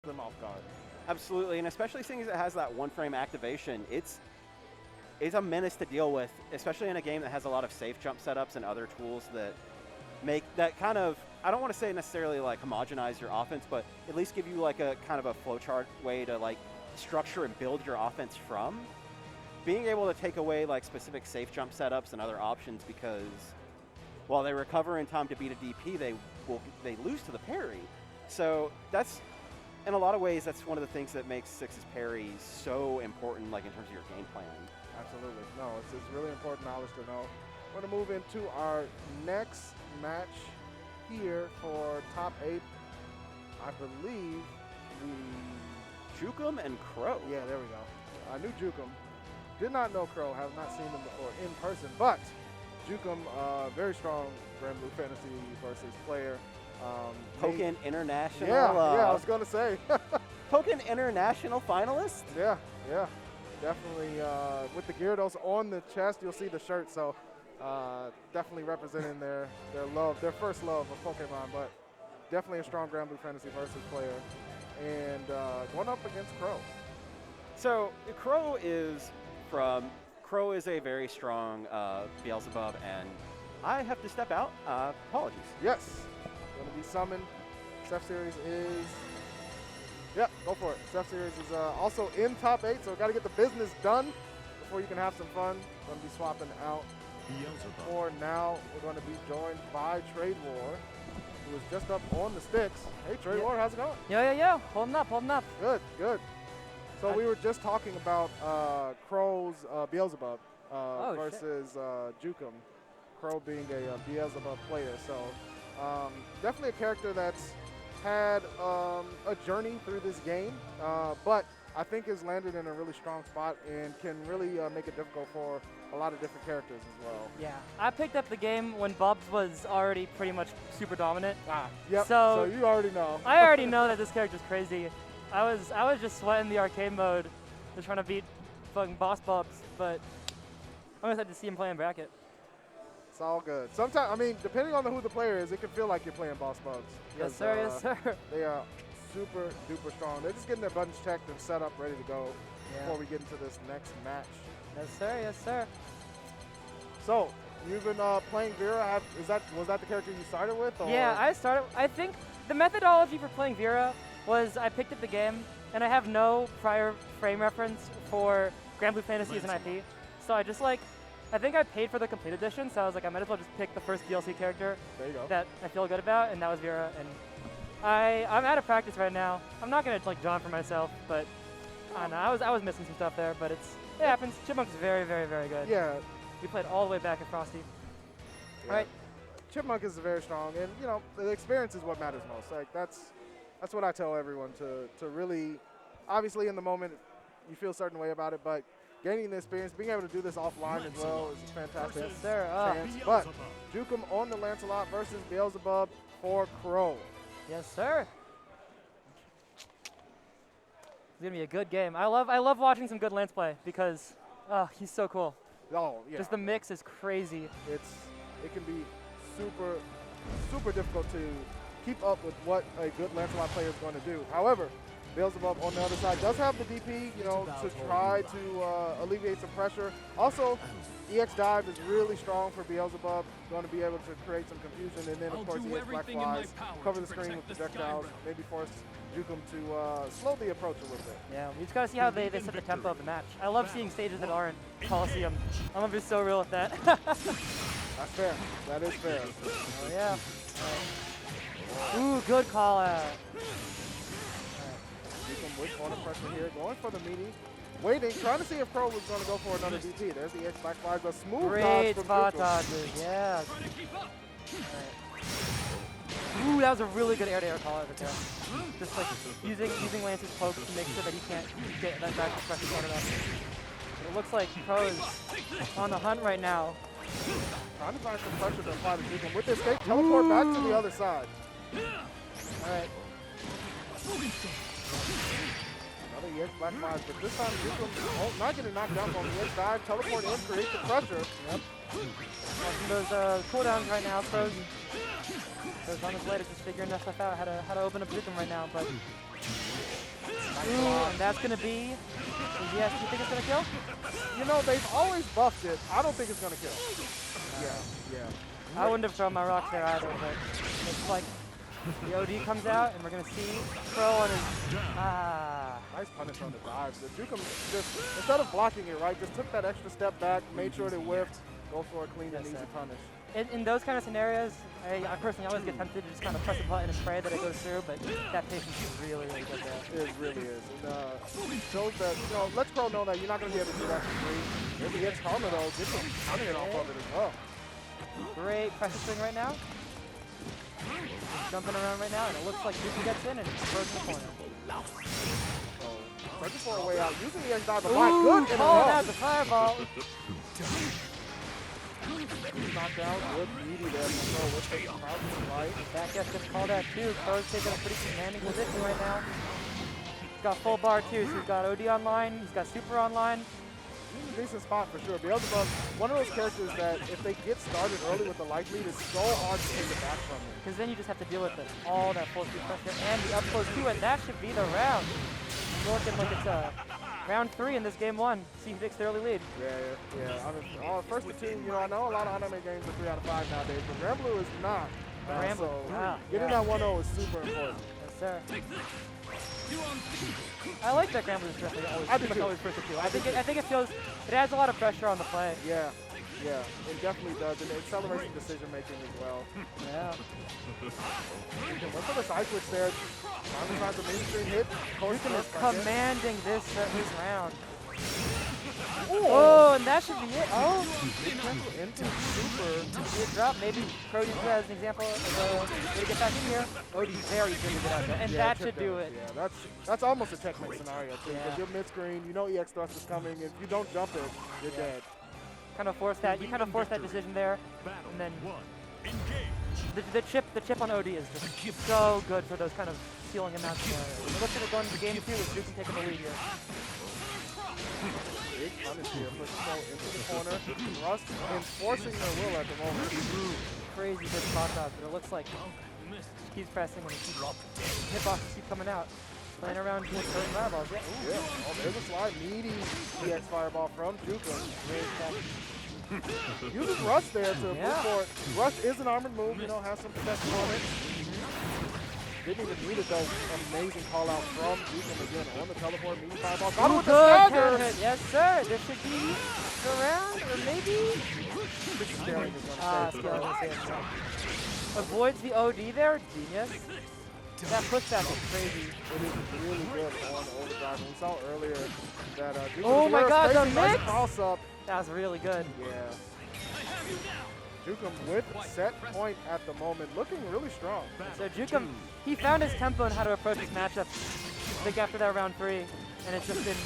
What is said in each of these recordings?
them off guard. Absolutely, and especially seeing as it has that one-frame activation, it's a menace to deal with, especially in a game that has a lot of safe jump setups and other tools that make that kind of, I don't want to say necessarily like homogenize your offense, but at least give you like a kind of a flowchart way to like structure and build your offense from. Being able to take away like specific safe jump setups and other options, because while they recover in time to beat a DP, they lose to the parry. So that's, in a lot of ways, that's one of the things that makes Six's parry so important, like in terms of your game plan. Absolutely. No, it's really important knowledge to know. We're going to move into our next match here for top 8. I believe Jukum and Crow. Yeah, there we go. I knew Jukum. Did not know Crow. Have not seen them before in person, but Jukum, very strong Granblue Fantasy versus player. Pokken International. Yeah, I was going to say. Pokken International finalist? Yeah. Definitely with the Gyarados on the chest, you'll see the shirt, so definitely representing their love, their first love of Pokemon, but definitely a strong Granblue Fantasy versus player. And going up against Crow. So Crow is a very strong Beelzebub, and I have to step out. Apologies. Yes. Going to be summoned. Seth Series is, yep, go for it. Seth Series is also in top 8, so got to get the business done before you can have some fun. Going to be swapping out. For now, we're going to be joined by Trade War, who is just up on the sticks. Hey, Trade War, how's it going? Yo. Holding up. Good. So we were just talking about Crow's Beelzebub versus Jukum. Crow being a Beelzebub player. So definitely a character that's had a journey through this game, but I think has landed in a really strong spot and can really make it difficult for a lot of different characters as well. Yeah, I picked up the game when Bubs was already pretty much super dominant. Yep. So you already know. I already know that this character's crazy. I was just sweating the arcade mode, just trying to beat fucking boss Bubs, but I'm excited to see him playing bracket. It's all good. Sometimes, I mean, depending on who the player is, it can feel like you're playing boss Bugs. Yes, sir. They are super duper strong. They're just getting their buttons checked and set up, ready to go before we get into this next match. Yes, sir. So you've been playing Vera. Was that the character you started with? Or? Yeah, I think the methodology for playing Vera was I picked up the game and I have no prior frame reference for Granblue Fantasy as an IP. So I think I paid for the complete edition, so I was like, I might as well just pick the first DLC character that I feel good about, and that was Vera. And I'm out of practice right now. I'm not gonna like jaunt for myself, but I don't know. I was missing some stuff there, but it happens. Chipmunk's very, very, very good. Yeah. We played all the way back at Frosty. Yeah. All right. Chipmunk is very strong, and you know the experience is what matters most. Like that's what I tell everyone to really. Obviously, in the moment, you feel a certain way about it, but gaining the experience, being able to do this offline as well is a fantastic chance. But Jukum on the Lancelot versus Beelzebub for Crow. Yes, sir. It's gonna be a good game. I love watching some good Lance play because he's so cool. Oh yeah. Just the mix is crazy. It can be super difficult to keep up with what a good Lancelot player is going to do. However, Beelzebub on the other side does have the DP, you know, to try to alleviate some pressure. Also, EX Dive is really strong for Beelzebub, going to be able to create some confusion, and then of course EX Black Flies, cover the screen with projectiles, maybe force Jukum to slow the approach a little bit. Yeah, we just got to see how they set the tempo of the match. I love seeing stages that aren't Coliseum. I'm going to be so real with that. That's fair. That is fair. Oh, yeah. Ooh, good call out. Jukum with corner pressure here, going for the meaty. Waiting, trying to see if Crow was going to go for another DP. There's the X Black Flies, a smooth dodge from spot Jukum. dodges, yeah. Ooh, that was a really good air-to-air call over there. Just like using Lance's poke to make sure that he can't get that back pressure corner up. It looks like Crow is on the hunt right now. Trying to find some pressure to apply to Jukum. With this escape, teleport back to the other side. All right. Another EX Black Flies, but this time Jukum not getting knocked down on the EX dive. Teleport in, create the pressure. Yep. Watching those cooldowns right now, Crow's on his way to just figuring that stuff out, how to open up Jukum right now, but Ooh, and that's gonna be. Yes, you think it's gonna kill? You know, they've always buffed it. I don't think it's gonna kill. Yeah. I wouldn't have thrown my rocks there either, but it's like the OD comes out and we're gonna see Crow on his. Nice punish on the dive. The Jukum just, instead of blocking it, right, just took that extra step back, made sure they whiffed, go for a clean and easy punish. In those kind of scenarios, I personally always get tempted to just kind of press a button and pray that it goes through, but that patience is really, really good there. It really is. And shows that, you know, lets Crow know that you're not going to be able to do that for free. If he hits Karma, though, get some timing off of it as well. Great pressure swing right now. He's jumping around right now, and it looks like Jukum gets in and throws in the corner. So, searching for a way out, using the X-Dive, but my good in a row. That's a fireball. Knocked down, good meaty there from Crow. Let's take some crowd to the right. Back F gets called out too. Crow's taking a pretty commanding position right now. He's got full bar too, so he's got OD online, he's got super online. He's a decent spot for sure. Beelzebub, one of those characters that if they get started early with the life lead, it's so hard to take it back from him. Because then you just have to deal with it. All that full speed pressure and the up close too, and that should be the round. It's looking like it's round 3 in this game 1. See who takes the early lead. Yeah. I mean, first to 2, you know, I know a lot of anime games are 3 out of 5 nowadays, but Granblue is not. So getting that 1-0 is super important. Yes, sir. I like that Granblue is always always first to 2. I think it feels it adds a lot of pressure on the play. Yeah, it definitely does, and it accelerates the decision making as well. Yeah. Look for the side switch there. Finally finds a mainstream hit. Jukum is commanding this round. Oh, and that should be it. Oh, into super. See it drop. Maybe Crow uses that as an example of a way to get back in here. Odie's very good to get out there, and that should do it. Yeah, that's almost a checkmate scenario too. Because you're mid screen, you know EX thrust is coming. If you don't jump it, you're dead. Kind of force that. You kind of force that decision there, and then the chip on OD is just so good for those kind of ceiling amounts scenarios. It looks like we're going to game 2 with Jukum taking the lead here. Big punish here, pushing Crow into the corner. Rust enforcing their will at the moment. Crazy good spot dodge, but it looks like she keeps pressing and hitboxes keep coming out. Playing around with certain fireballs. Yeah. Oh, there's a slide. Meaty EX fireball from Jukum. Uses Rush there to move forward. Rush is an armored move, you know, has some protection on it. Didn't even need it though. Amazing call out from Jukum again on the teleport. Meaty fireball. Got him with the stagger. Yes, sir. This should be the round, or maybe. This is Scaling is gonna say it. Avoids the OD there. Genius. That pushback is crazy. It is really good on overdrive. We saw earlier that Jukum oh my god, the mix! Cross up. That was really good. Yeah. Jukum with set point at the moment, looking really strong. So Jukum, he found his tempo and how to approach his matchup. I think after that round 3, and it's just been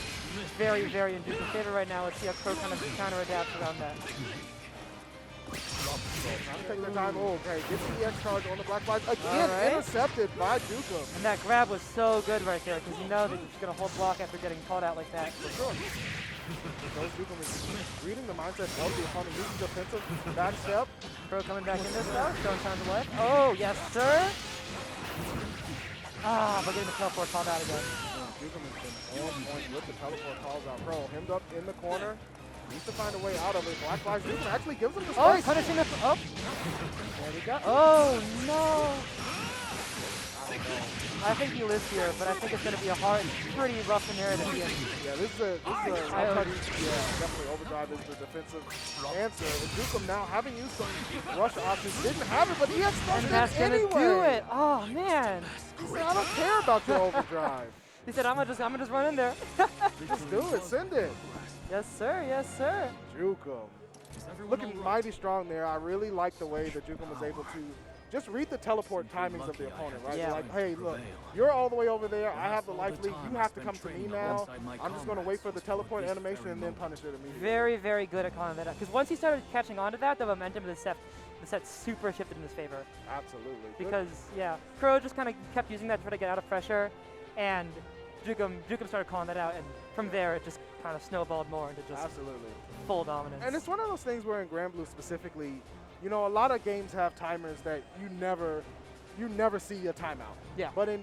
very, very in Jukum's favor right now. Let's see how Crow kind of counter-adapts around that. Trying to take their time. Oh, okay, gets the EX charge on the black flags. Again, intercepted by Jukum. And that grab was so good right there, because you know that you're going to hold block after getting called out like that. For sure. So Jukum is reading the mindset of the opponent, using defensive back step. Crow coming back in this though, showing signs of life. Oh, yes, sir. But getting the teleport called out again. Jukum has been on point with the teleport calls out. Crow hemmed up in the corner. Needs to find a way out of it. Black flags. Jukum actually gives him the space. Oh, he's punishing the. Oh. There we go. Oh, no. I think he lives here, but I think it's going to be a hard, pretty rough scenario to be in. Yeah, this is a definitely overdrive is the defensive answer. And Jukum now, having used some rush options, didn't have it, but he has and that's going to do it. Oh, man. He said, I don't care about your overdrive. He said, I'm gonna just run in there. Just do it, send it. Yes, sir, yes, sir. Jukum. Looking mighty strong there. I really like the way that Jukum was able to just read the teleport timings of the opponent, right? Yeah. Like, hey, look, you're all the way over there. I have the life lead. You have to come to me now. I'm just going to wait for the teleport animation and then punish it immediately. Very, very good at calling that out. Because once he started catching on to that, the momentum of the set super shifted in his favor. Absolutely. Because, yeah, Crow just kind of kept using that to try to get out of pressure, and Jukum started calling that out, and from there it just kind of snowballed more into just full dominance. And it's one of those things where in Granblue specifically, you know, a lot of games have timers that you you never see a timeout. Yeah. But in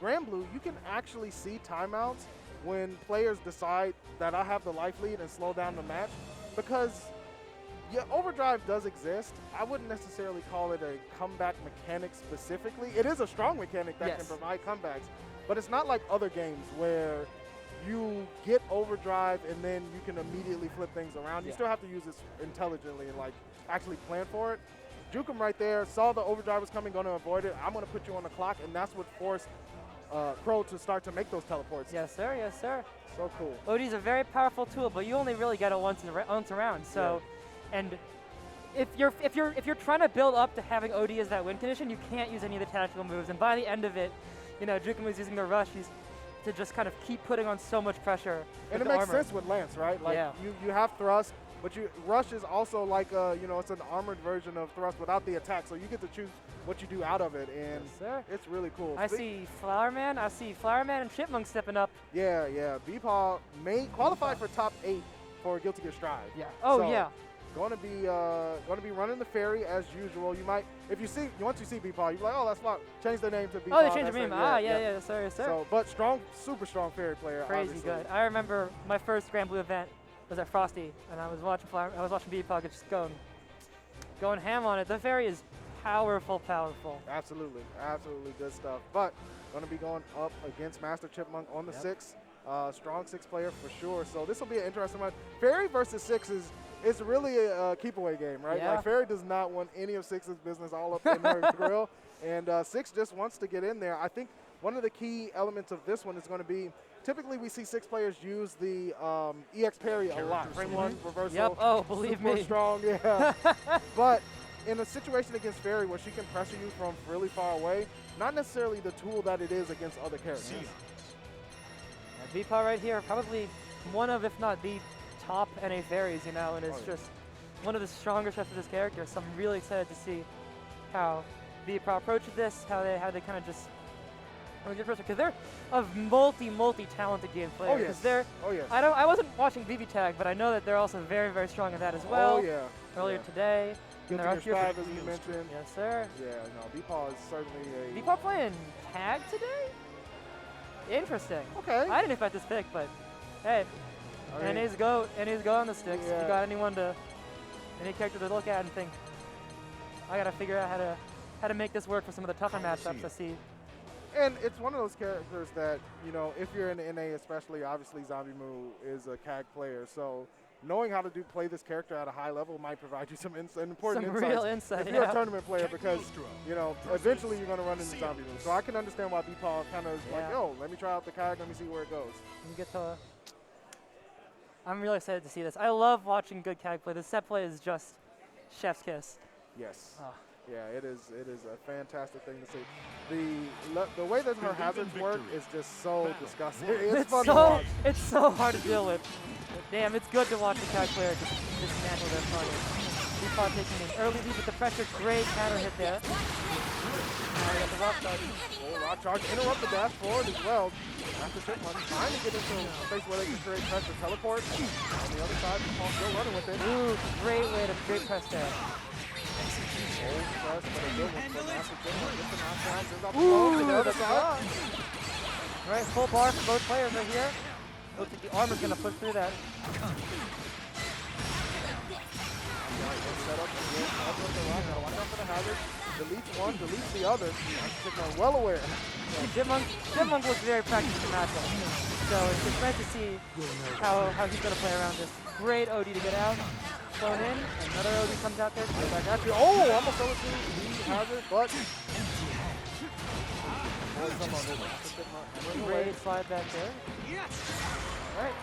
Granblue, you can actually see timeouts when players decide that I have the life lead and slow down the match, because yeah, overdrive does exist. I wouldn't necessarily call it a comeback mechanic specifically. It is a strong mechanic that can provide comebacks, but it's not like other games where you get overdrive and then you can immediately flip things around. You still have to use this intelligently and like actually plan for it. Jukum right there saw the overdrive was coming, going to avoid it. I'm going to put you on the clock, and that's what forced Crow to start to make those teleports. Yes, sir. Yes, sir. So cool. OD is a very powerful tool, but you only really get it once around. So, and if you're trying to build up to having OD as that win condition, you can't use any of the tactical moves. And by the end of it, you know, Jukum was using the rush. He's to just kind of keep putting on so much pressure. And it makes sense with Lance, right? Like you have thrust, but rush is also like you know, it's an armored version of thrust without the attack, so you get to choose what you do out of it, and it's really cool. I see Flowerman and Chipmunk stepping up. Yeah, Bpaw qualified for top 8 for Guilty Gear Strive. Yeah. Oh so, yeah. Going to be running the ferry as usual. You might, once you see Bpaw, you're like, oh, that's fine. Change the name to Bpaw. Oh, they changed the name. Yeah, sorry. So, but strong, super strong ferry player. Crazy obviously. good. I remember my first Granblue event was at Frosty, and I was watching Bpaw just going ham on it. The ferry is powerful. Absolutely good stuff. But going to be going up against Master Chipmunk on the 6. Strong 6 player for sure. So this will be an interesting one. Ferry versus 6 is really a keep away game, right? Yeah. Like Ferry does not want any of 6's business all up in her grill, and 6 just wants to get in there. I think one of the key elements of this one is going to be, typically we see 6 players use the EX parry a lot. Frame 1 reversal. Yep. Oh, believe me. Super strong, yeah. But in a situation against Ferry where she can pressure you from really far away, not necessarily the tool that it is against other characters. Yeah, Bpaw right here, probably one of, if not the top NA ferries, you know, and it's just one of the stronger shots of this character. So I'm really excited to see how Bpaw approaches this, how they kind of just because they're a multi-talented game player. Oh yes. I wasn't watching BB Tag, but I know that they're also very, very strong at that as well. Oh yeah. Earlier today. Guilty Gear Strive, as you mentioned. Yes, sir. Yeah, no, Bpaw is certainly a... Bpaw playing tag today? Interesting. Okay. I didn't expect this pick, but hey, NA's go on the sticks. Yeah. If you got any character to look at and think, I gotta figure out how to make this work for some of the tougher matchups I see. And it's one of those characters that, you know, if you're in NA especially, obviously ZombiMoo is a CAG player, so knowing how to play this character at a high level might provide you some important insights. Real insight, if you're a tournament player, because, you know, eventually you're going to run into ZombiMoo. So I can understand why Bpaw kind of like, yo, let me try out the CAG, let me see where it goes. I'm really excited to see this. I love watching good CAG play. The set play is just chef's kiss. Yes. Oh. Yeah, it is a fantastic thing to see. The way that her hazards work is just so disgusting. It's fun to watch. It's so hard to deal with. But damn, it's good to watch the CAG player just dismantle their opponent. Bpaw taking an early lead with the pressure. Great counter hit there. Now we got the rock charge. Rock charge. Interrupt the dash forward as well. After Chipmunk trying to get into a space where they can create pressure. Teleport. On the other side, Bpaw still running with it. Ooh, great way to press there. Ooh, that's right. Right, full bar for both players right here. Looks like the armor's gonna push through that. Watch out for the hazard. Deletes one, deletes the other. Chipmunk well aware. Chipmunk was very practiced in the matchup. So it's great to see how he's gonna play around this. Great OD to get out. Thrown in, another OD comes out there. Back at you. Oh, almost fell into the hazard, but great slide back there. All right,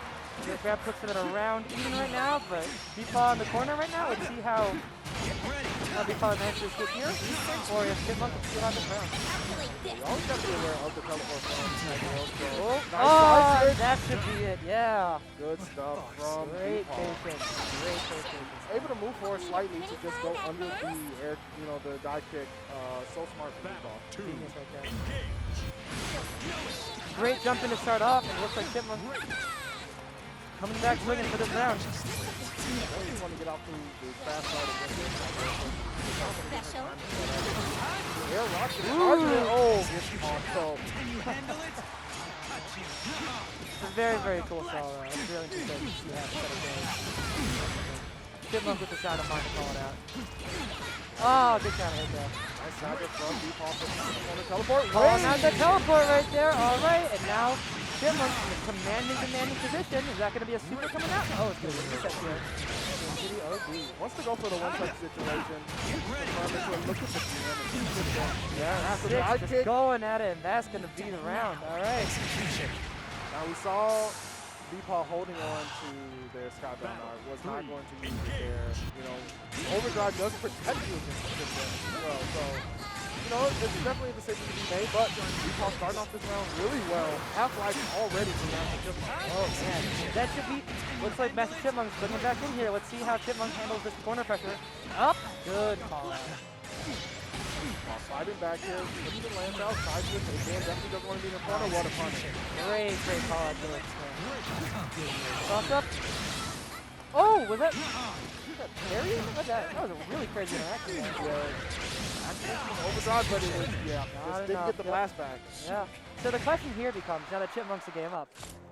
the grab puts it around even right now, but Bpaw in the corner right now. Let's see how Bpaw manages to get here, or if Chipmunk can steal on the ground. You always have to be aware of the teleport from nice that should be it, yeah. Good stuff from Great Bpaw. patience, great patience. Able to move forward slightly to just go under the air, you know, the dive kick. So smart from Bpaw. Genius right there. Great jump in to start off, and it looks like Chipmunk coming back swinging for this round. You want to get out through the fast side of this. Air rock. Oh, gets off. It's a very, very cool cell. It's really interesting to see how the setup goes. Chipmunk with the side of mind to call it out. Oh, good kind of hit there. Nice side from Bpaw on the teleport. Calling out the teleport right there. All right, and now Chipmunk in a commanding position. Is that going to be a super coming out? Oh, it's going to be a reset here. Wants to go for the one-touch situation. Look at the damage. Yeah, that's Six just going at it, and that's going to be the round. All right. Now we saw Bpaw holding on to their Skybound Art, was not going to use their, overdrive does protect you against the damage as well. So, it's definitely a decision to be made, but Bpaw starting off this round really well. Half-life already for Master Chipmunk. Oh man, that should be, looks like Master Chipmunk's putting back in here. Let's see how Chipmunk handles this corner pressure. Up, good call out. While sliding back here, putting the lance out, side switch, again, definitely doesn't want to be in the corner. What a punish. Great call out to it. Toss up. Oh, was that parry? That was a really crazy interaction. I'm thinking overdrive, but it was, just didn't get the blast back. Yeah. So the question here becomes, now that Chipmunk's a game up,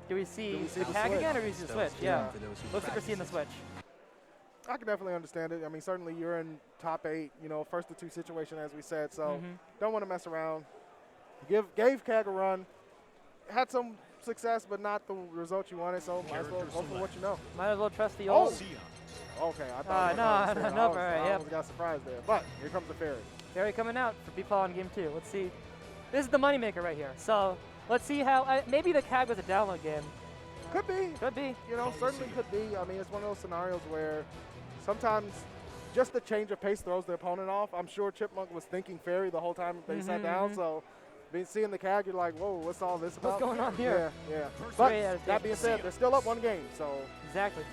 do we see the tag again or do we see the switch? Yeah. Looks like we're seeing the switch. I can definitely understand it. I mean, certainly you're in top 8, first to 2 situation, as we said, so don't want to mess around. Gave Kag a run. Had some success, but not the result you wanted, so might as well go for what you know. Might as well trust the old. Okay, I thought I almost got surprised there, but here comes the fairy. Fairy coming out for Bpaw in game 2. Let's see. This is the moneymaker right here. So let's see how, maybe the Kag was a download game. Could be. Could be. Certainly could be. I mean, it's one of those scenarios where sometimes just the change of pace throws the opponent off. I'm sure Chipmunk was thinking fairy the whole time they sat down, so seeing the Kag, you're like, whoa, what's all this about? What's going on here? Yeah. But that being said, they're still up 1 game, so. Exactly.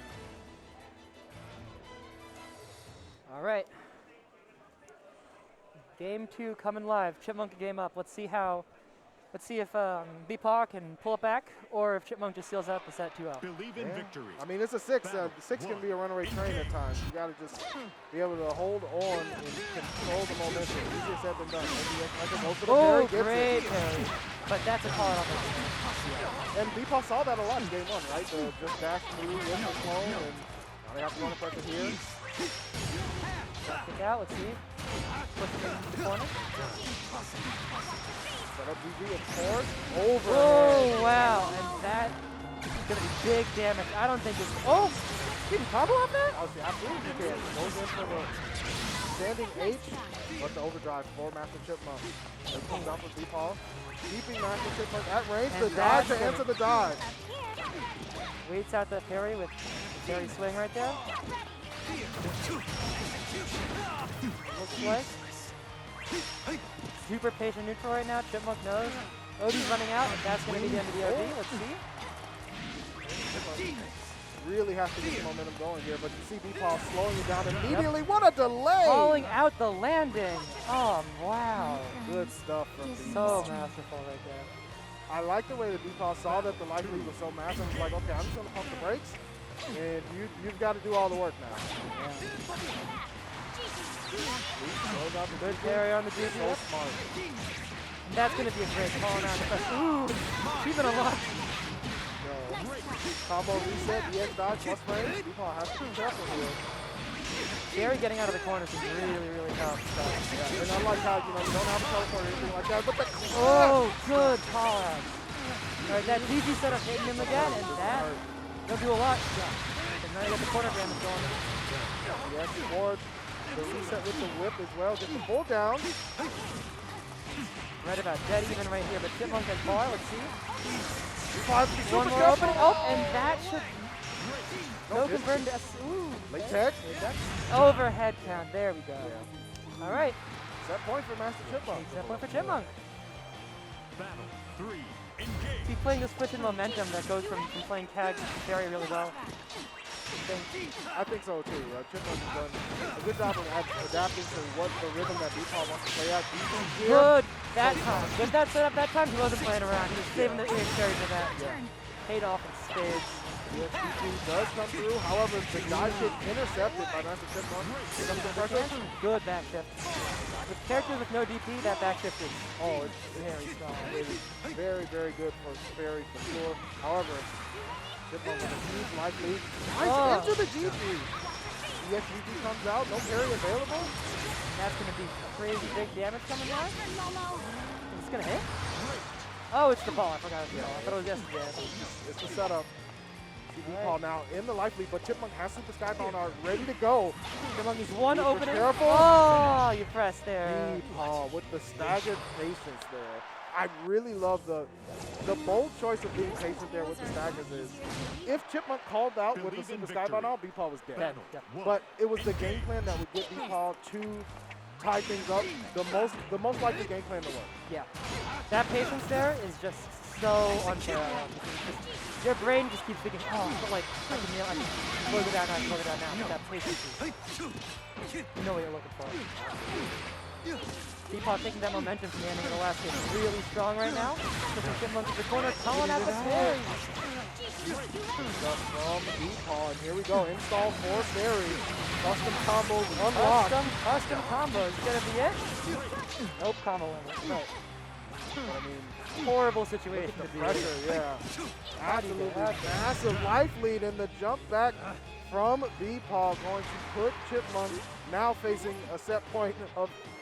All right. Game 2 coming live. Chipmunk game up. Let's see if Bpaw can pull it back, or if Chipmunk just seals out the set 2-0. Believe in victory. I mean, it's a 6. 6 can be a runaway train at times. You got to just be able to hold on and control the momentum. Easier said than done. Oh, great parry. But that's a call out on the And Bpaw saw that a lot in game 1, right? The just dash through with the clone, and now they have to run a pressure here. Kick out, let's see. Push him into the corner. Set up GG, of course. Over. Oh, wow. And that is going to be big damage. I don't think it's... Oh! You can combo off that? Oh, see, absolutely you can. Goes in for the standing H, but the overdrive for Master Chipmunk. It comes out for Bpaw. Keeping Master Chipmunk at range. And the dodge to answer the dodge. Waits out the parry with the parry swing right there. Looks like. Super patient neutral right now. Chipmunk knows. Odie's running out, and that's going to be the end of the OD. Let's see. Really has to get the momentum going here, but you see Bpaw slowing it down immediately. Yep. What a delay! Calling out the landing. Oh, wow. Good stuff from Bpaw. So masterful right there. I like the way that Bpaw saw that the life lead was so massive. He was like, okay, I'm just going to pump the brakes, and you've got to do all the work now. Yeah. Good carry on the GG. So smart. And that's going to be a great call now. Ooh, keeping a lot. Combo reset, EX dodge plus frame. Bpaw has to be careful here. Gary getting out of the corners is really, really tough. So. Yeah, and unlike how, you don't have a teleport or anything like that, but oh, good call out. All right, that GG setup hitting him again, and that will do a lot. And now you got the corner damage going. Yes, forward. The reset with the whip as well. Get the pull down. Right about dead even right here, but Chipmunk has bar. Let's see. One more opening. Oh, and that should no convert to ooh. Late tech. Overhead count. There we go. Yeah. All right. Set point for Master Chipmunk. Set point for Chipmunk. Battle 3. Engage. He's playing the switch in momentum that goes from playing Kag to very really well. I think so too. Chipmunk has done a good job of adapting to what the rhythm that Bpaw wants to play at. Good that time. With that setup that time, he wasn't playing around. He was saving the EX carry for that. Yeah. Paid off in spades. The XP2 does come through. However, the dive kick intercepted by Master Chipmunk. Good back shift. characters with no DP, that backshift is Oh, it's very strong. it is very, very good for Fairy for sure. However, Chipmunk with a huge life lead. Nice Oh. into the GG. Yes, GG comes out, no parry available. That's going to be crazy big damage coming down. Is this going to hit? Oh, it's the ball. I forgot it was the ball. I thought it was yesterday. It's the setup. See Alright. Bpaw now in the life lead, but Chipmunk has Super Skybound are ready to go. Chipmunk is one Super opening. careful. Oh, you pressed there. Bpaw with the staggered patience there. I really love the bold choice of being patient there with the staggers is, if Chipmunk called out with the Believe in Super Skybound victory. out, Bpaw was dead. Dead, yeah. But it was the game plan that would get Bpaw to tie things up. The most likely game plan to work. Yeah. That patience there is just so unfair. Your brain just keeps thinking, oh, but like, I can slow it down now, slow it down now. But that patience is, you know what you're looking for. Bpaw taking that momentum from the ending of the last game really strong right now. Pushing Chipmunk to the corner, calling out the parry. Just from Bpaw, and here we go. Install for Fairy. Custom combos unlocked. Custom combos, gonna be it? Nope, combo limit. Right. But I mean, Horrible situation the to be in. pressure, yeah. Absolutely Okay. massive life lead, and the jump back from Bpaw going to put Chipmunk now facing a set point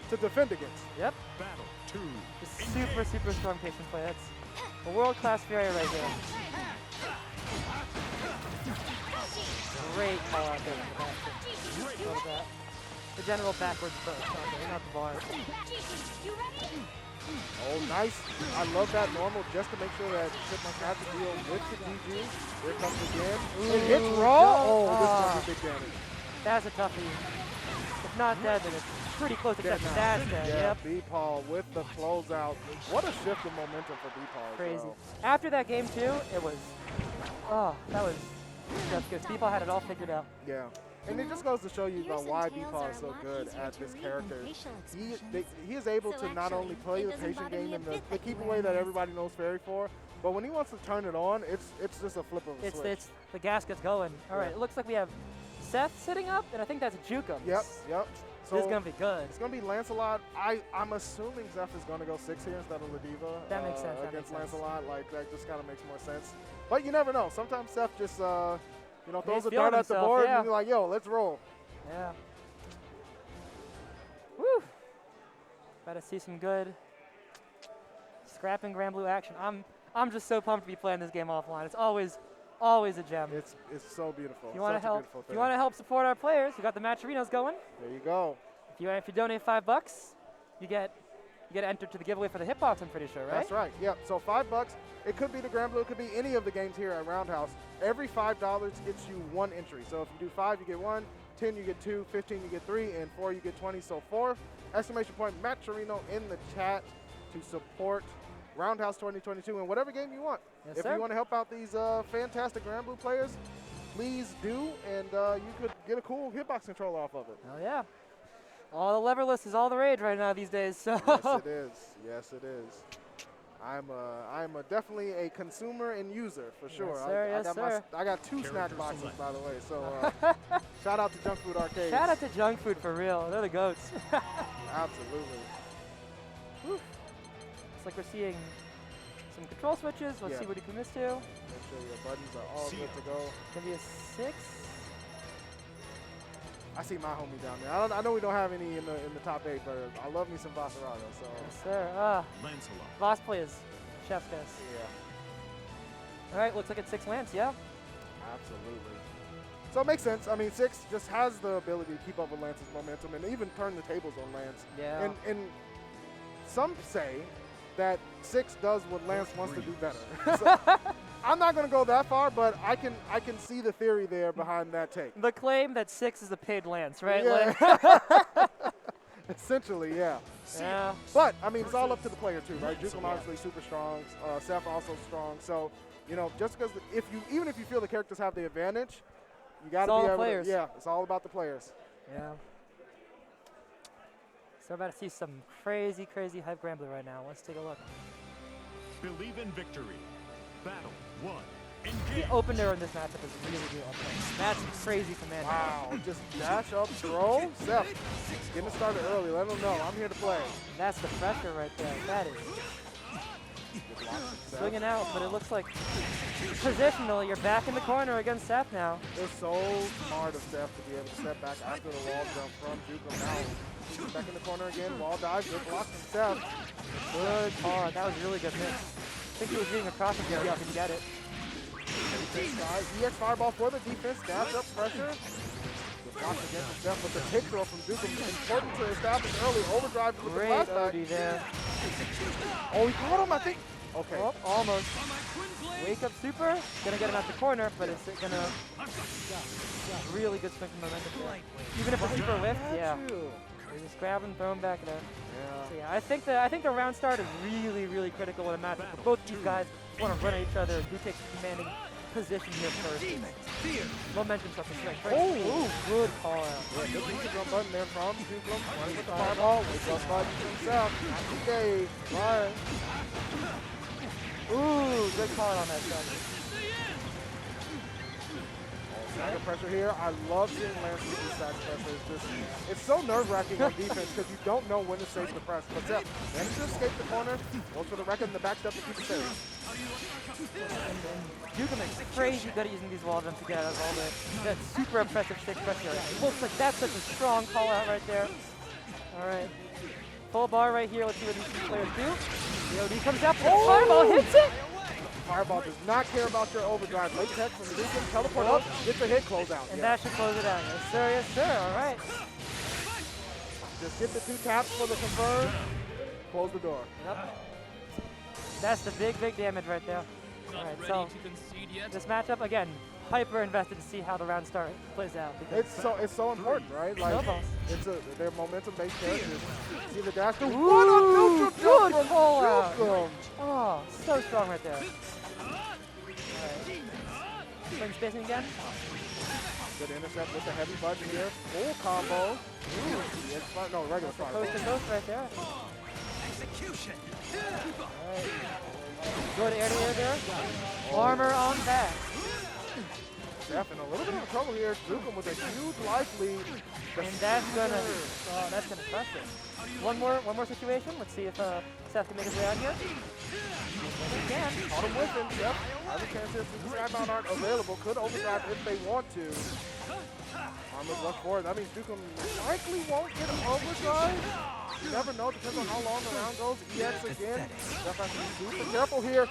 to defend against. Yep. Battle 2. Just super, super strong patience play. That's a world-class Fury right there. Great call out there from the back. Love that. The general backwards burst, not the bar. Oh, nice. I love that normal just to make sure that Chipmunk has to deal with the GG. Here comes again. It hits raw. Oh, this is going to be big damage. That's a toughie. If not dead, then it's pretty close to death. That's dead. Yeah, Yep. Bpaw with the closeout. What a shift in momentum for Bpaw. Crazy. After that game too, it was, that was just good. Bpaw had it all figured out. Yeah. And it just goes to show you about why Bpaw is so good at this character. He is able to not only play the patient game in the keep away that everybody knows Fairy for, but when he wants to turn it on, it's just a flip of a switch. It's the gas gets going. All right, it looks like we have Seth sitting up, and I think that's Jukum. Yep. So This is gonna be good. it's going to be Lancelot. I'm assuming Seth is going to go 6 here instead of Ladiva. That makes sense. That Against makes sense. Lancelot. Like, that just kind of makes more sense. But you never know. Sometimes Seth just, throws a feeling dart at the himself, board yeah. and you're like, yo, let's roll. Yeah. Woo! About to see some good scrapping Granblue action. I'm just so pumped to be playing this game offline. It's always a gem. It's so beautiful. If you want to Such a help, beautiful if thing. you want to help support our players, we got the match arenas going. There you go. If you donate $5, you get entered to the giveaway for the hitbox. I'm pretty sure, right? That's right. Yep. So $5. It could be the Granblue. It could be any of the games here at Roundhouse. Every $5 gets you 1 entry. So if you do 5, you get 1. 10, you get 2. 15, you get 3. And 4, you get 20. So 4! Exclamation point Matcherino in the chat to support Roundhouse 2022 in whatever game you want. Yes, If sir. you want to help out these fantastic Granblue players, please do, and you could get a cool hitbox controller off of it. Hell yeah. All the leverless is all the rage right now these days. So Yes, it is. Yes, it is. I'm definitely a consumer and user for sure. Yes, sir. Yes, sir. I got 2 snack boxes, by the way. So shout out to Junk Food Arcade. Shout out to Junk Food for real. They're the goats. Absolutely. Whew. Looks like we're seeing some control switches. Let's Yeah. see what he commits to. Make sure your buttons are all good to go. Gonna be a 6. I see my homie down there. I know we don't have any in the top 8, but I love me some Vassarado. So Yes, sir. Lancelot. Boss plays. Chef's kiss. yeah, All right, looks like it's 6 lands. Yeah. absolutely. So it makes sense. I mean, 6 just has the ability to keep up with Lance's momentum and even turn the tables on Lance. Yeah. And some say that 6 does what Lance wants to do better. So I'm not going to go that far, but I can see the theory there behind that take. The claim that 6 is a paid lance, right? Yeah. Essentially, yeah. Yeah. But I mean, it's all up to the player too, right? Jukum obviously super strong. Seth also strong. So just because even if you feel the characters have the advantage, you got to all be the able players. to. Yeah, it's all about the players. Yeah. So we're about to see some crazy, crazy hype Granblue right now. Let's take a look. Believe in victory. Battle 1. The opener in this matchup is really good. That's crazy command. Wow, just dash up, throw. Seth, getting started early. Let them know I'm here to play. That's the pressure right there. That is swinging out, but it looks like positionally you're back in the corner against Seth now. It's so smart of Seth to be able to step back after the wall jump from Jukum. Now he's back in the corner again. Wall dive, good block from Seth. Good call. That was a really good miss. I think he was being across the area. Didn't get it. EX fireball for the defense. Dash up pressure. Good block against Seth with the kick throw from Jukum. Important to establish early. Overdrive with the Great flashback. OD there. Oh, he caught him, I think. Okay. Oh, almost. Wake up super. Gonna get him out the corner, but it's gonna really good swing from momentum there. Even if the super whiffs, yeah. They just grab and throw him back there. Yeah. So yeah, I think the round start is really critical in a matchup. But both these guys want to run at each other. Who takes the commanding position here first? Momentum starts to swing. Oh, good call out. Yeah, good piece of button there from Jukum. Running with the fireball. Wake up button himself. Happy day. Fire. Ooh, good call on that shot. Stagger pressure here. I love seeing Lance use this stagger pressure. It's so nerve-wracking on defense because you don't know when to save the press. But Seth managed to escape the corner. Goes for the record in the back step to keep it safe. Jukum is crazy good at using these wall jumps to get out of all that super impressive stick pressure. It looks like that's such a strong call out right there. All right. Full bar right here. Let's see what these two players do. The OD comes out, the fireball hits it. Fireball does not care about your overdrive. Late tech from Jukum, teleport up, gets a hit, close out. And that should close it out. Yes, sir. All right. Just get the 2 taps for the confirm. Close the door. Yep. That's the big damage right there. All right, so this matchup, again, hyper invested to see how the round start plays out. It's so important, right? Like Snowballs. they're momentum-based characters. See the dash through. Ooh, What a neutral good jump from call out. Jukum. Oh, so strong right there. All right. Swing spacing again. Good intercept with the heavy button here. Full combo. Ooh, it's no, regular fire. Coast to coast right there. Execution. All right. Good air to air there. Armor on back. Seth in a little bit of trouble here. Jukum with a huge life lead. And that's gonna crush it. One more situation. Let's see if Seth can make his way out here. He can. Caught him with him. Yep. Has a chance here. Super Skybound aren't available. Could overdrive if they want to. Armor rush forward. That means Jukum likely won't get an overdrive. You never know. Depends on how long the round goes. EX again. Seth has to be super careful here.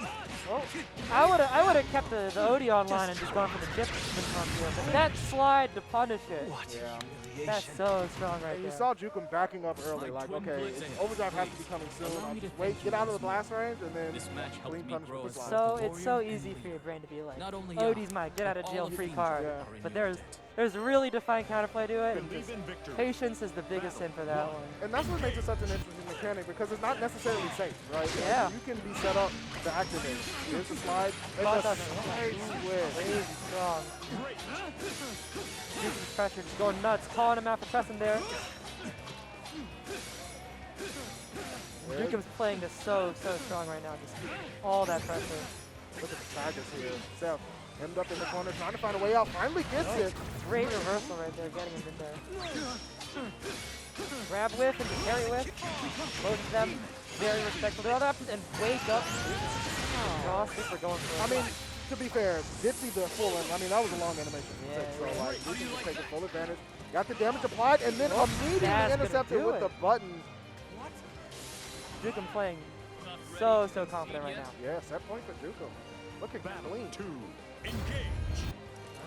Oh. I would have kept the OD online and just gone for the chip here. But that slide to punish it. Yeah. That's so strong right And you there. saw Jukum backing up early, like, okay, overdrive has to be coming soon. I'll just wait, get out of the blast range, and then clean punish with the slide. So it's so easy for your brain to be like, OD's my get out of jail free card. Yeah. But there's really defined counterplay to it. And just patience is the biggest sin for that one. And that's what makes it such an interesting mechanic, because it's not necessarily safe, right? Yeah. You can be set up to activate. Here's the slide, and Oh, the that's slide switch. crazy strong. Jukum's pressure just going nuts, calling him out for pressing there. Jukum's playing this so strong right now, just all that pressure. Look at the Sagas here. Seth, hemmed up in the corner, trying to find a way out, finally gets it. Great reversal right there, getting him in there. Grab whiff and carry whiff. Both of them very respectful. The other options and wake up. Draw super going for it. I mean, to be fair, did see the full end. I mean, that was a long animation. Yeah, so, yeah. like, we can just take full advantage. Got the damage applied, and then immediately that's gonna intercepted do with it. the button. Jukum playing so confident right now. Yeah, set point for Jukum. Looking clean. 2. Engage.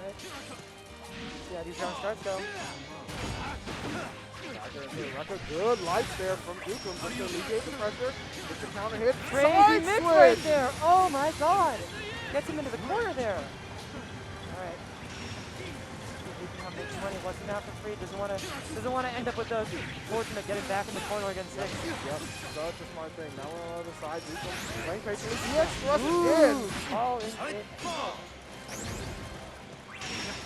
Alright. See how these round starts go. Good lights there from Jukum just to alleviate the pressure. Gets the counter hit. Crazy Side mix switch! right there. Oh my god. Gets him into the corner there. Alright. Makes money, what's him out for free. Doesn't want to end up with the fortune of getting back in the corner against 6. Yep, such a smart thing. Now we're on the other side. Jukum playing patiently. EX thrust again. All in it.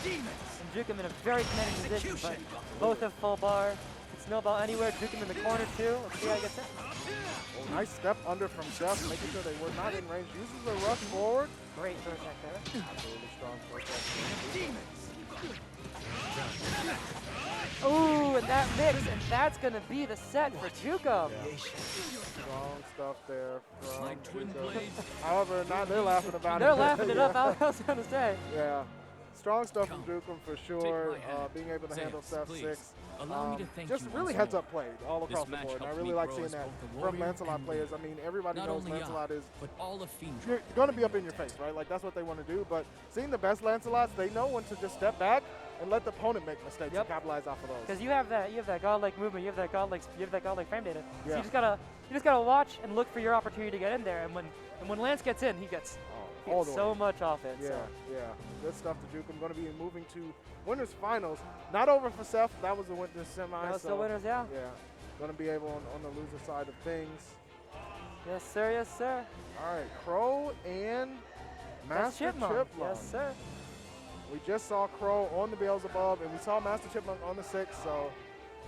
And Jukum in a very commanding position, but both have full bar. snowball anywhere. Jukum in the corner too. Let's see how he gets in. Oh, nice step under from Seth, making sure they were not in range. Uses the rush forward. Great throw attack there. Absolutely strong first attack. Ooh, and that mix, and that's going to be the set for Jukum. Strong stuff there from Jukum. However, now they're laughing about it. They're laughing it up, Yeah. I was going to say. Yeah. Strong stuff from Jukum for sure. Being able to handle Seth 6. Just really heads-up play all across the board. And I really like seeing that from Lancelot players. I mean, everybody knows Lancelot is you're going to be up in your face, right? Like, that's what they want to do. But seeing the best Lancelots, they know when to just step back and let the opponent make mistakes and capitalize off of those. Because you have that godlike movement, you have that godlike frame data. Yeah. So you just gotta watch and look for your opportunity to get in there. And when Lance gets in, he gets so much offense. Yeah, so. yeah. Good stuff to Jukum. Going to be moving to winners finals. Not over for Seth. That was the winners semi. That was the winners, yeah. Yeah. Going to be able on the loser side of things. Yes, sir. Yes, sir. All right, Crow and Master Chipmunk. Yes, sir. We just saw Crow on the Beelzebub, and we saw Master Chipmunk on the 6, so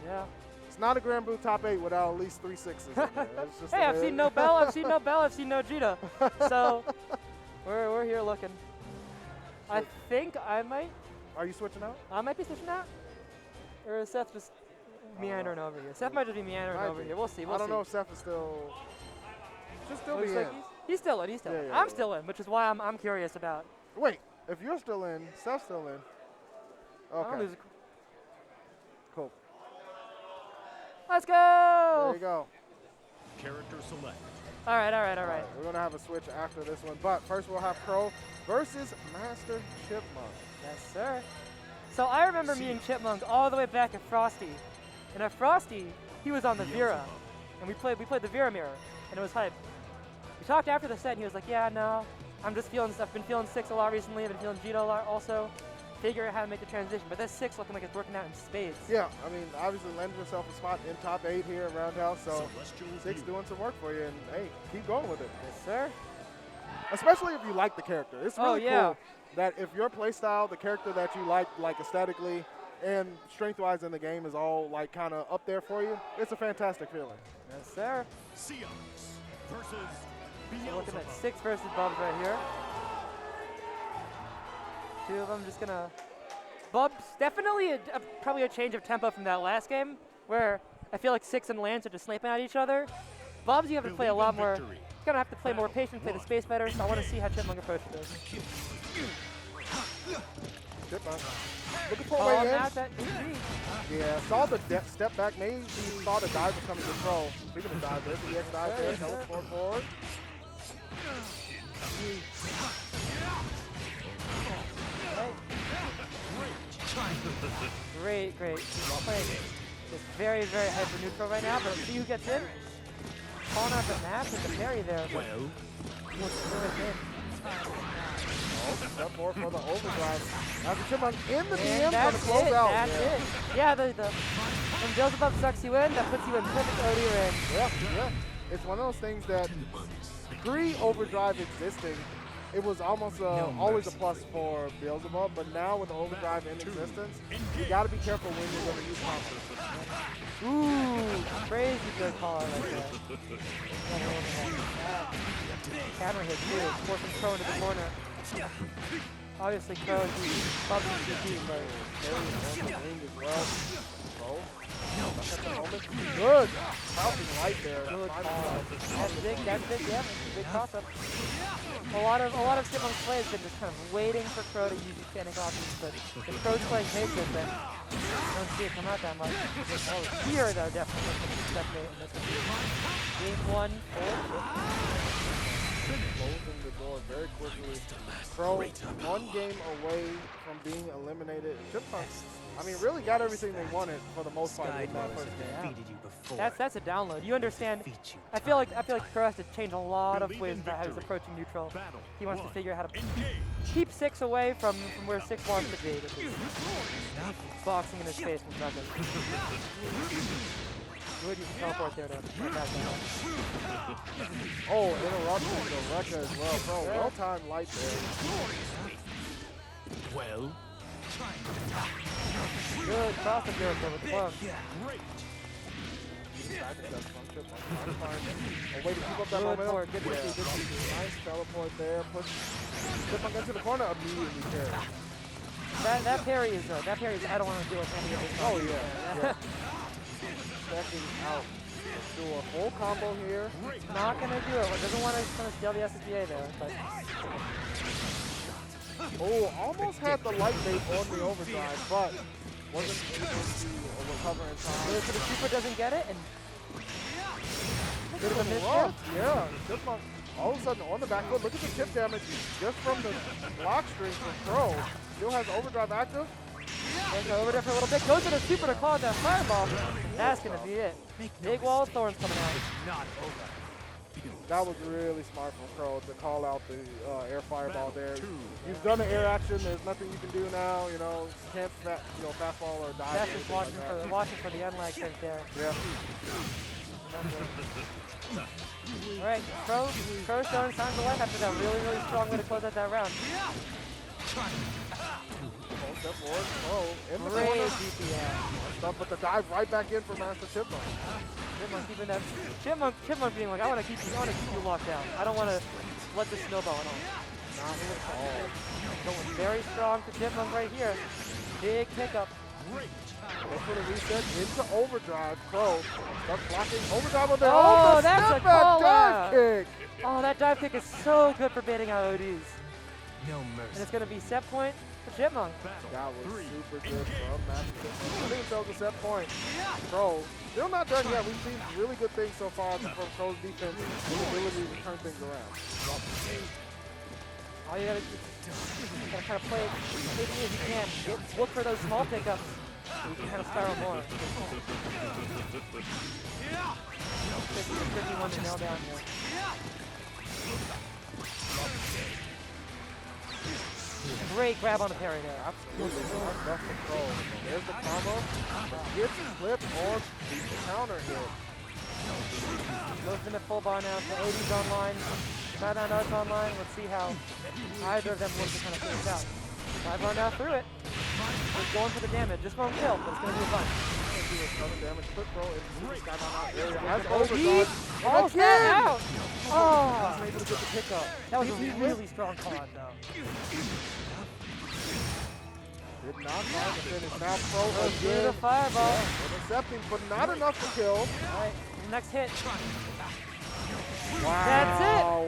yeah. It's not a Granblue top 8 without at least 3 6s in there. It's just hey, I've seen no Bell, I've seen no Bell, I've seen no Jita. So we're here looking. I think I might. Are you switching out? I might be switching out. Or is Seth just meandering over here? Seth might just be meandering over here. We'll see. I don't know if Seth is still. Should still be like in. He's still in. He's still in. I'm still in, which is why I'm curious about. Wait, if you're still in, Seth's still in. Okay. Cool. Let's go! There you go. Character select. All right. We're going to have a switch after this one, but first we'll have Crow versus Master Chipmunk. Yes, sir. So I remember meeting Chipmunk all the way back at Frosty. And at Frosty, he was on the Vera. And we played the Vera mirror, and it was hype. We talked after the set, and he was like, yeah, no, I've been feeling 6 a lot recently. I've been feeling Jita a lot also. Figure out how to make the transition. But this 6 looking like it's working out in spades. Yeah, I mean, obviously landed yourself a spot in top 8 here at Roundhouse, so 6 doing some work for you, and hey, keep going with it. Yes, sir. Especially if you like the character. It's really cool that if your playstyle, the character that you like aesthetically and strength-wise in the game is all like kind of up there for you, it's a fantastic feeling. Yes, sir. Seahawks versus So looking at 6 versus Bubs right here. 2 of them just gonna. Bubs, definitely probably a change of tempo from that last game where I feel like 6 and Lance are just sniping at each other. Bubs, you have to play a lot more. He's gonna have to play more patient, play the space better. So I want to see how Chipmunk approaches this. Chipmunk. Looking for a way in. That Yeah, saw the step back. Maybe he thought a dive was coming to control. Speaking of dive, there's the X dive there. Teleport forward. Great. Well played. Just very hyper neutral right now, but see who gets in. Calling out the match with the parry there. Well. Step forward for the overdrive. After Chipmunk in the DM, that's gonna close out. That's it. Yeah, when Beelzebub sucks you in, that puts you in perfect OD range. Yeah. It's one of those things that pre-overdrive existing, it was almost always a plus for Beelzebub, but now with the overdrive in existence, you gotta be careful when you're gonna use counter. Ooh, crazy good call right there. Camera hit too, forcing Crow into the corner. Obviously Crow is Bubs is GG, but very on the wing as well. Crow. Good. Bouncing right there. Good call. That's big, yeah. Big toss-up. A lot of Chipmunk's play has been just kind of waiting for Crow to use his standing options, but if Crow's playing patient, then you don't see it come out that much. Oh, here, though, definitely in this one. Game 1 for Closing the door very quickly. Crow, 1 game away from being eliminated. Chipmunk, I mean, really got everything they wanted for the most part in that first game. That's a download. You understand? I feel like Crow has to change a lot of ways about how he's approaching neutral. He wants to figure out how to keep 6 away from where 6 wants to be. Which is boxing in his face with nothing. Good, you can teleport there to back that up. Oh, interruption to Rekka as well. Bro, well-timed light there. Well. Good cross-up there with the clone. Back to that front Chipmunk. Trying to find a way to keep up that Good momentum. forward, good Yeah. to see, good to see. Nice teleport there. Push Chipmunk into the corner, immediately carry. That parry is I don't want to deal with any of this. Oh yeah. Checking out. Let's do a full combo here. Not gonna do it. Doesn't want to kind of steal the SSDA there, but Oh, almost had the light bait on the overdrive, but wasn't able to recover in time. so the super doesn't get it, and bit of a Rough. misstep. Yeah, Chipmunk all of a sudden on the back foot. Look at the chip damage just from the block string from Pro. Still has overdrive active. Goes over there for a little bit. Goes to the super to call it that fireball. That's gonna be it. Big wall of thorns coming out. That was really smart from Pro to call out the air fireball there. You've done the air action. There's nothing you can do now. You know, can't fastball or dive. That's or just anything like that. watching for the unlag right there. Yeah. All right, Pro showing signs of life after that really strong way to close out that round. Step forward. Oh, in the Great corner. DPS. Stuff, but the dive right back in for Master Chipmunk. Chipmunk keeping that. Chipmunk being like, I want to keep you locked down. I don't want to let this snowball at all. Not at all. Going very strong for Chipmunk right here. Big pickup. Go for the reset into overdrive. Pro stuck blocking overdrive on there. Oh, the that's a step back call dive out. kick. Oh, that dive kick is so good for baiting out ODs. No And mercy. it's going to be set point for Chipmunk. That was super good from Master Chipmunk. I think it tells a set point. Pro still not done yet. We've seen really good things so far from Pro's defense and the ability to turn things around. All you gotta kind of play it safely as you can. Look for those small pickups so you can kind of spiral more. Tricky one to nail down here. Great grab on the parry there. Absolutely. Smart stuff from Pro. There's the combo. Gets flip or the counter hit. Goes into full bar now. So OD's online. Sideline Arts online. Let's see how either of them look to kind of finish out. 5 bar now through it. Just going for the damage. Just won't kill, but it's going to be a bunch. Damage. Quick throw into the skybound out area. Has Has OD. overdrive. Calls that out. Oh, Wasn't able to get the pickup. that was a really strong call out though. Did not find the finish. Now Pro Get a again. fireball. Intercepting, but not enough to kill. All right, next hit. Wow. That's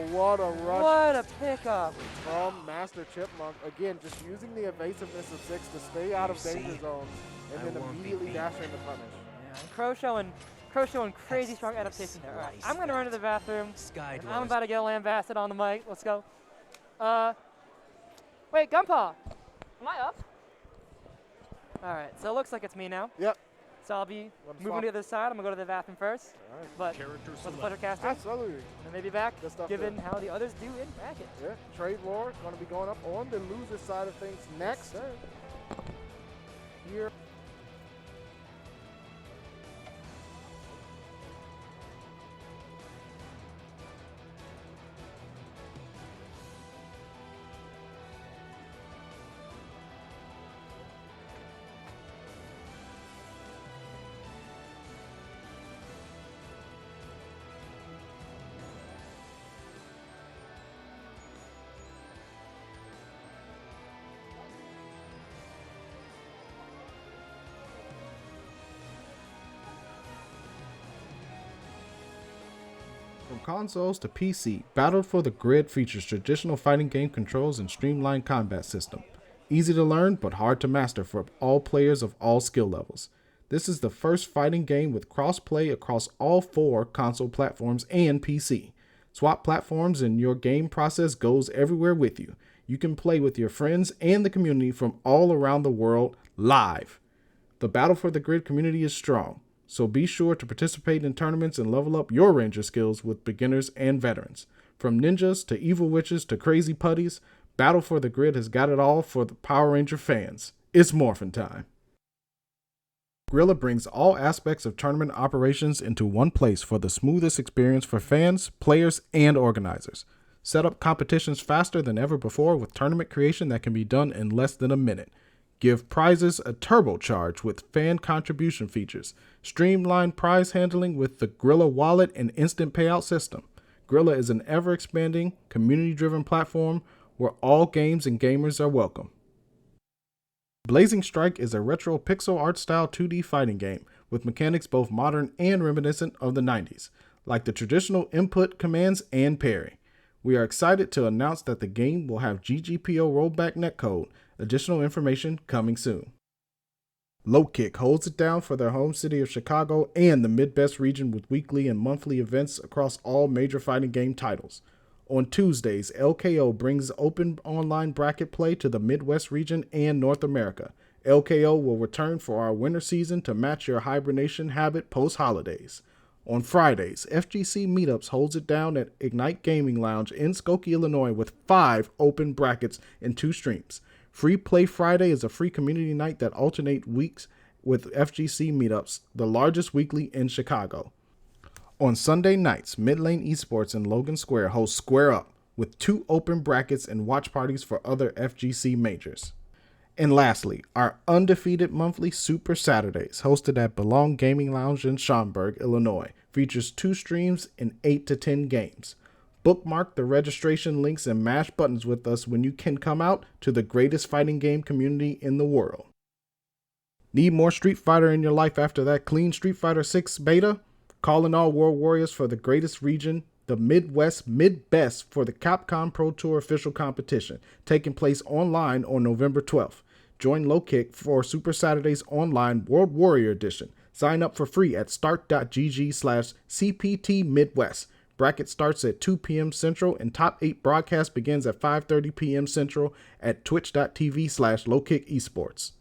it. What a rush What a pickup. from Master Chipmunk. Again, just using the evasiveness of 6 to stay out of danger zones and then immediately dashing to punish. Yeah, and Crow showing crazy strong adaptation there. All right, I'm gonna run to the bathroom. And I'm about to get lambasted on the mic. Let's go. Wait, Bpaw. Am I up? All right, so it looks like it's me now. Yep. So I'll be Wanna moving swap? to the other side. I'm gonna go to the bathroom first. All right. But Character it was a select. pleasure casting. Absolutely. And maybe back, Good stuff given there. how the others do in bracket. Yeah. Trade war going to be going up on the loser side of things next. Here. From consoles to PC, Battle for the Grid features traditional fighting game controls and streamlined combat system. Easy to learn, but hard to master for all players of all skill levels. This is the first fighting game with cross-play across all 4 console platforms and PC. Swap platforms and your game process goes everywhere with you. You can play with your friends and the community from all around the world live. The Battle for the Grid community is strong, so be sure to participate in tournaments and level up your Ranger skills with beginners and veterans. From ninjas to evil witches to crazy putties, Battle for the Grid has got it all for the Power Ranger fans. It's morphin' time. Gorilla brings all aspects of tournament operations into one place for the smoothest experience for fans, players, and organizers. Set up competitions faster than ever before with tournament creation that can be done in less than a minute. Give prizes a turbocharge with fan contribution features. Streamline prize handling with the Grilla wallet and instant payout system. Grilla is an ever-expanding, community-driven platform where all games and gamers are welcome. Blazing Strike is a retro pixel art style 2D fighting game with mechanics both modern and reminiscent of the 90s, like the traditional input commands and parry. We are excited to announce that the game will have GGPO rollback netcode. Additional information coming soon. Low Kick holds it down for their home city of Chicago and the Midwest region with weekly and monthly events across all major fighting game titles. On Tuesdays, LKO brings open online bracket play to the Midwest region and North America. LKO will return for our winter season to match your hibernation habit post-holidays. On Fridays, FGC Meetups holds it down at Ignite Gaming Lounge in Skokie, Illinois with 5 open brackets and 2 streams. Free Play Friday is a free community night that alternates weeks with FGC Meetups, the largest weekly in Chicago. On Sunday nights, Midlane Esports in Logan Square hosts Square Up with 2 open brackets and watch parties for other FGC majors. And lastly, our undefeated monthly Super Saturdays, hosted at Belong Gaming Lounge in Schaumburg, Illinois, features 2 streams and 8 to 10 games. Bookmark the registration links and mash buttons with us when you can come out to the greatest fighting game community in the world. Need more Street Fighter in your life after that clean Street Fighter 6 beta? Call in all World Warriors for the greatest region, the Midwest Mid-Best for the Capcom Pro Tour official competition, taking place online on November 12th. Join Low Kick for Super Saturdays Online World Warrior Edition. Sign up for free at start.gg/CPT Midwest. Bracket starts at 2 p.m. Central and Top 8 broadcast begins at 5:30 p.m. Central at twitch.tv/LowKickEsports.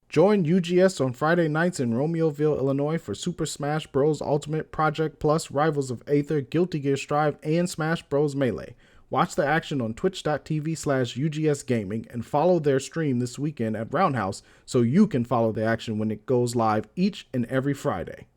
Join UGS on Friday nights in Romeoville, Illinois for Super Smash Bros. Ultimate, Project Plus, Rivals of Aether, Guilty Gear Strive, and Smash Bros. Melee. Watch the action on twitch.tv/UGS Gaming and follow their stream this weekend at Roundhouse so you can follow the action when it goes live each and every Friday.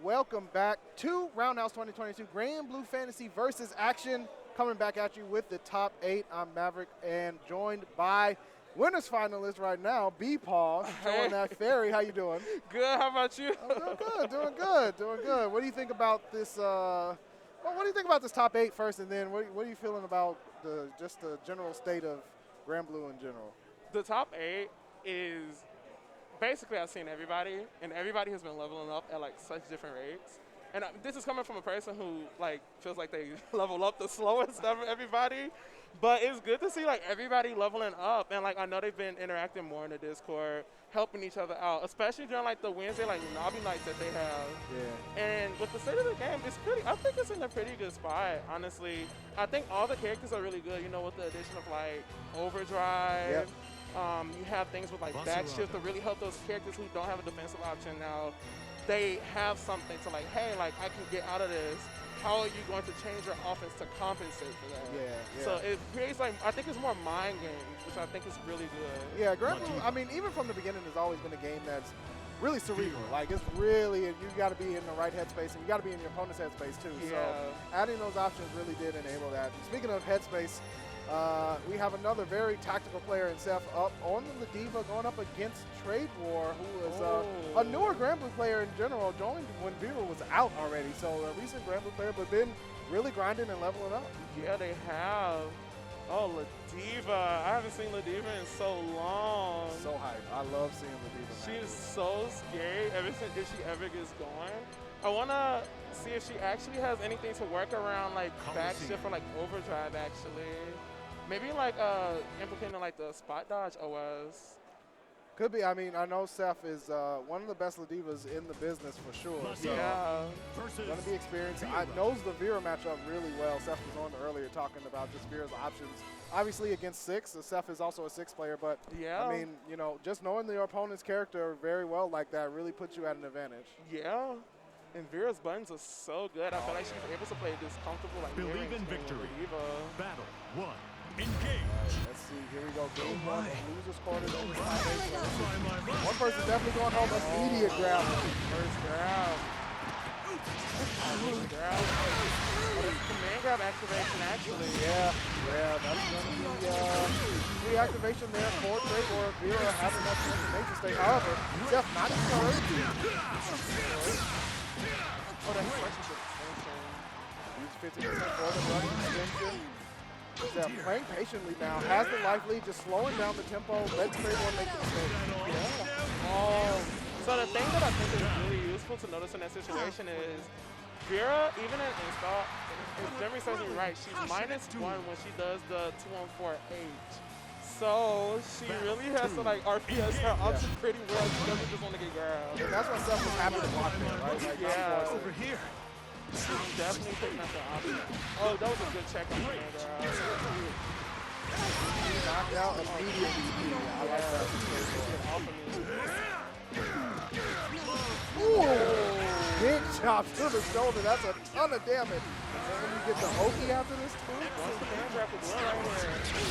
Welcome back to Roundhouse 2022 Granblue Fantasy versus Action. Coming back at you with the top 8. I'm Maverick and joined by winners finalist right now, Bpaw, showing that fairy. How you doing? Good. How about you? I'm doing good. Doing good. Doing good. What do you think about this? What do you think about this top 8 first, and then what are you feeling about just the general state of Granblue in general? The top 8 is basically I've seen everybody, and everybody has been leveling up at like such different rates. And this is coming from a person who like feels like they level up the slowest of everybody. But it's good to see like everybody leveling up, and like I know they've been interacting more in the Discord, helping each other out, especially during like the Wednesday like lobby nights that they have. Yeah. And with the state of the game, it's pretty. I think it's in a pretty good spot, honestly. I think all the characters are really good. You know, with the addition of like Overdrive. Yep. You have things with like backshift to really help those characters who don't have a defensive option now. They have something to like, hey, like I can get out of this. How are you going to change your offense to compensate for that? Yeah. So it creates like, I think it's more mind games, which I think is really good. Yeah, Granblue, I mean, even from the beginning, has always been a game that's really cerebral. Like, it's really, you got to be in the right headspace, and you got to be in your opponent's headspace, too. Yeah. So adding those options really did enable that. And speaking of headspace, we have another very tactical player in Seth up on the Diva going up against Trade War, who is a newer Granblue player in general, joined when Vera was out already. So a recent Granblue player, but been really grinding and leveling up. Yeah, they have. Oh, Ladiva. I haven't seen Ladiva in so long. So hyped. I love seeing Ladiva. She is so scary ever since if she ever gets going. I want to see if she actually has anything to work around, like backshift or like overdrive, actually. Maybe like implicating like the spot dodge OS. Could be. I mean, I know Seth is one of the best Ladivas in the business for sure. So Yeah. going to be experienced. I knows the Vera matchup really well. Seth was on earlier talking about just Vera's options. Obviously against 6, Seth is also a 6 player, but Yeah. I mean, you know, just knowing your opponent's character very well like that really puts you at an advantage. Yeah. And Vera's buttons are so good. I feel like she's able to play this comfortable like Believe mid-range in game with victory. Ladiva. Battle 1. Engage. Let's see. Here we go. Game 1. Losers quarters in this My, my. one person definitely going home. Immediate grab. First grab. First grab. Oh, that's command grab activation, actually. Yeah, that's going to be free activation there for Trade or Vera having that transformation state. However, Seth not encouraged. Oh, that's such a good extension. Use 50% for the running extension. Seth playing patiently now, has the life lead, just slowing down the tempo, let Trade War make the mistake. Yeah. Oh, so the thing that I think is really useful to notice in that situation is Vera, even in install, if memory serves me right, she's -1 when she does the 214H. So she really has to like RPS her option pretty well. She doesn't just want to get grabbed. And that's why Seth was happy to block there, right? Like, Yeah. Over here. She's definitely picking up the option. Oh, that was a good check on the grab. Knocked out immediately. I like that. Off of me. Ooh, big chops to the shoulder. That's a ton of damage. And then you get the Oki after this too. Once the man grab is one right here.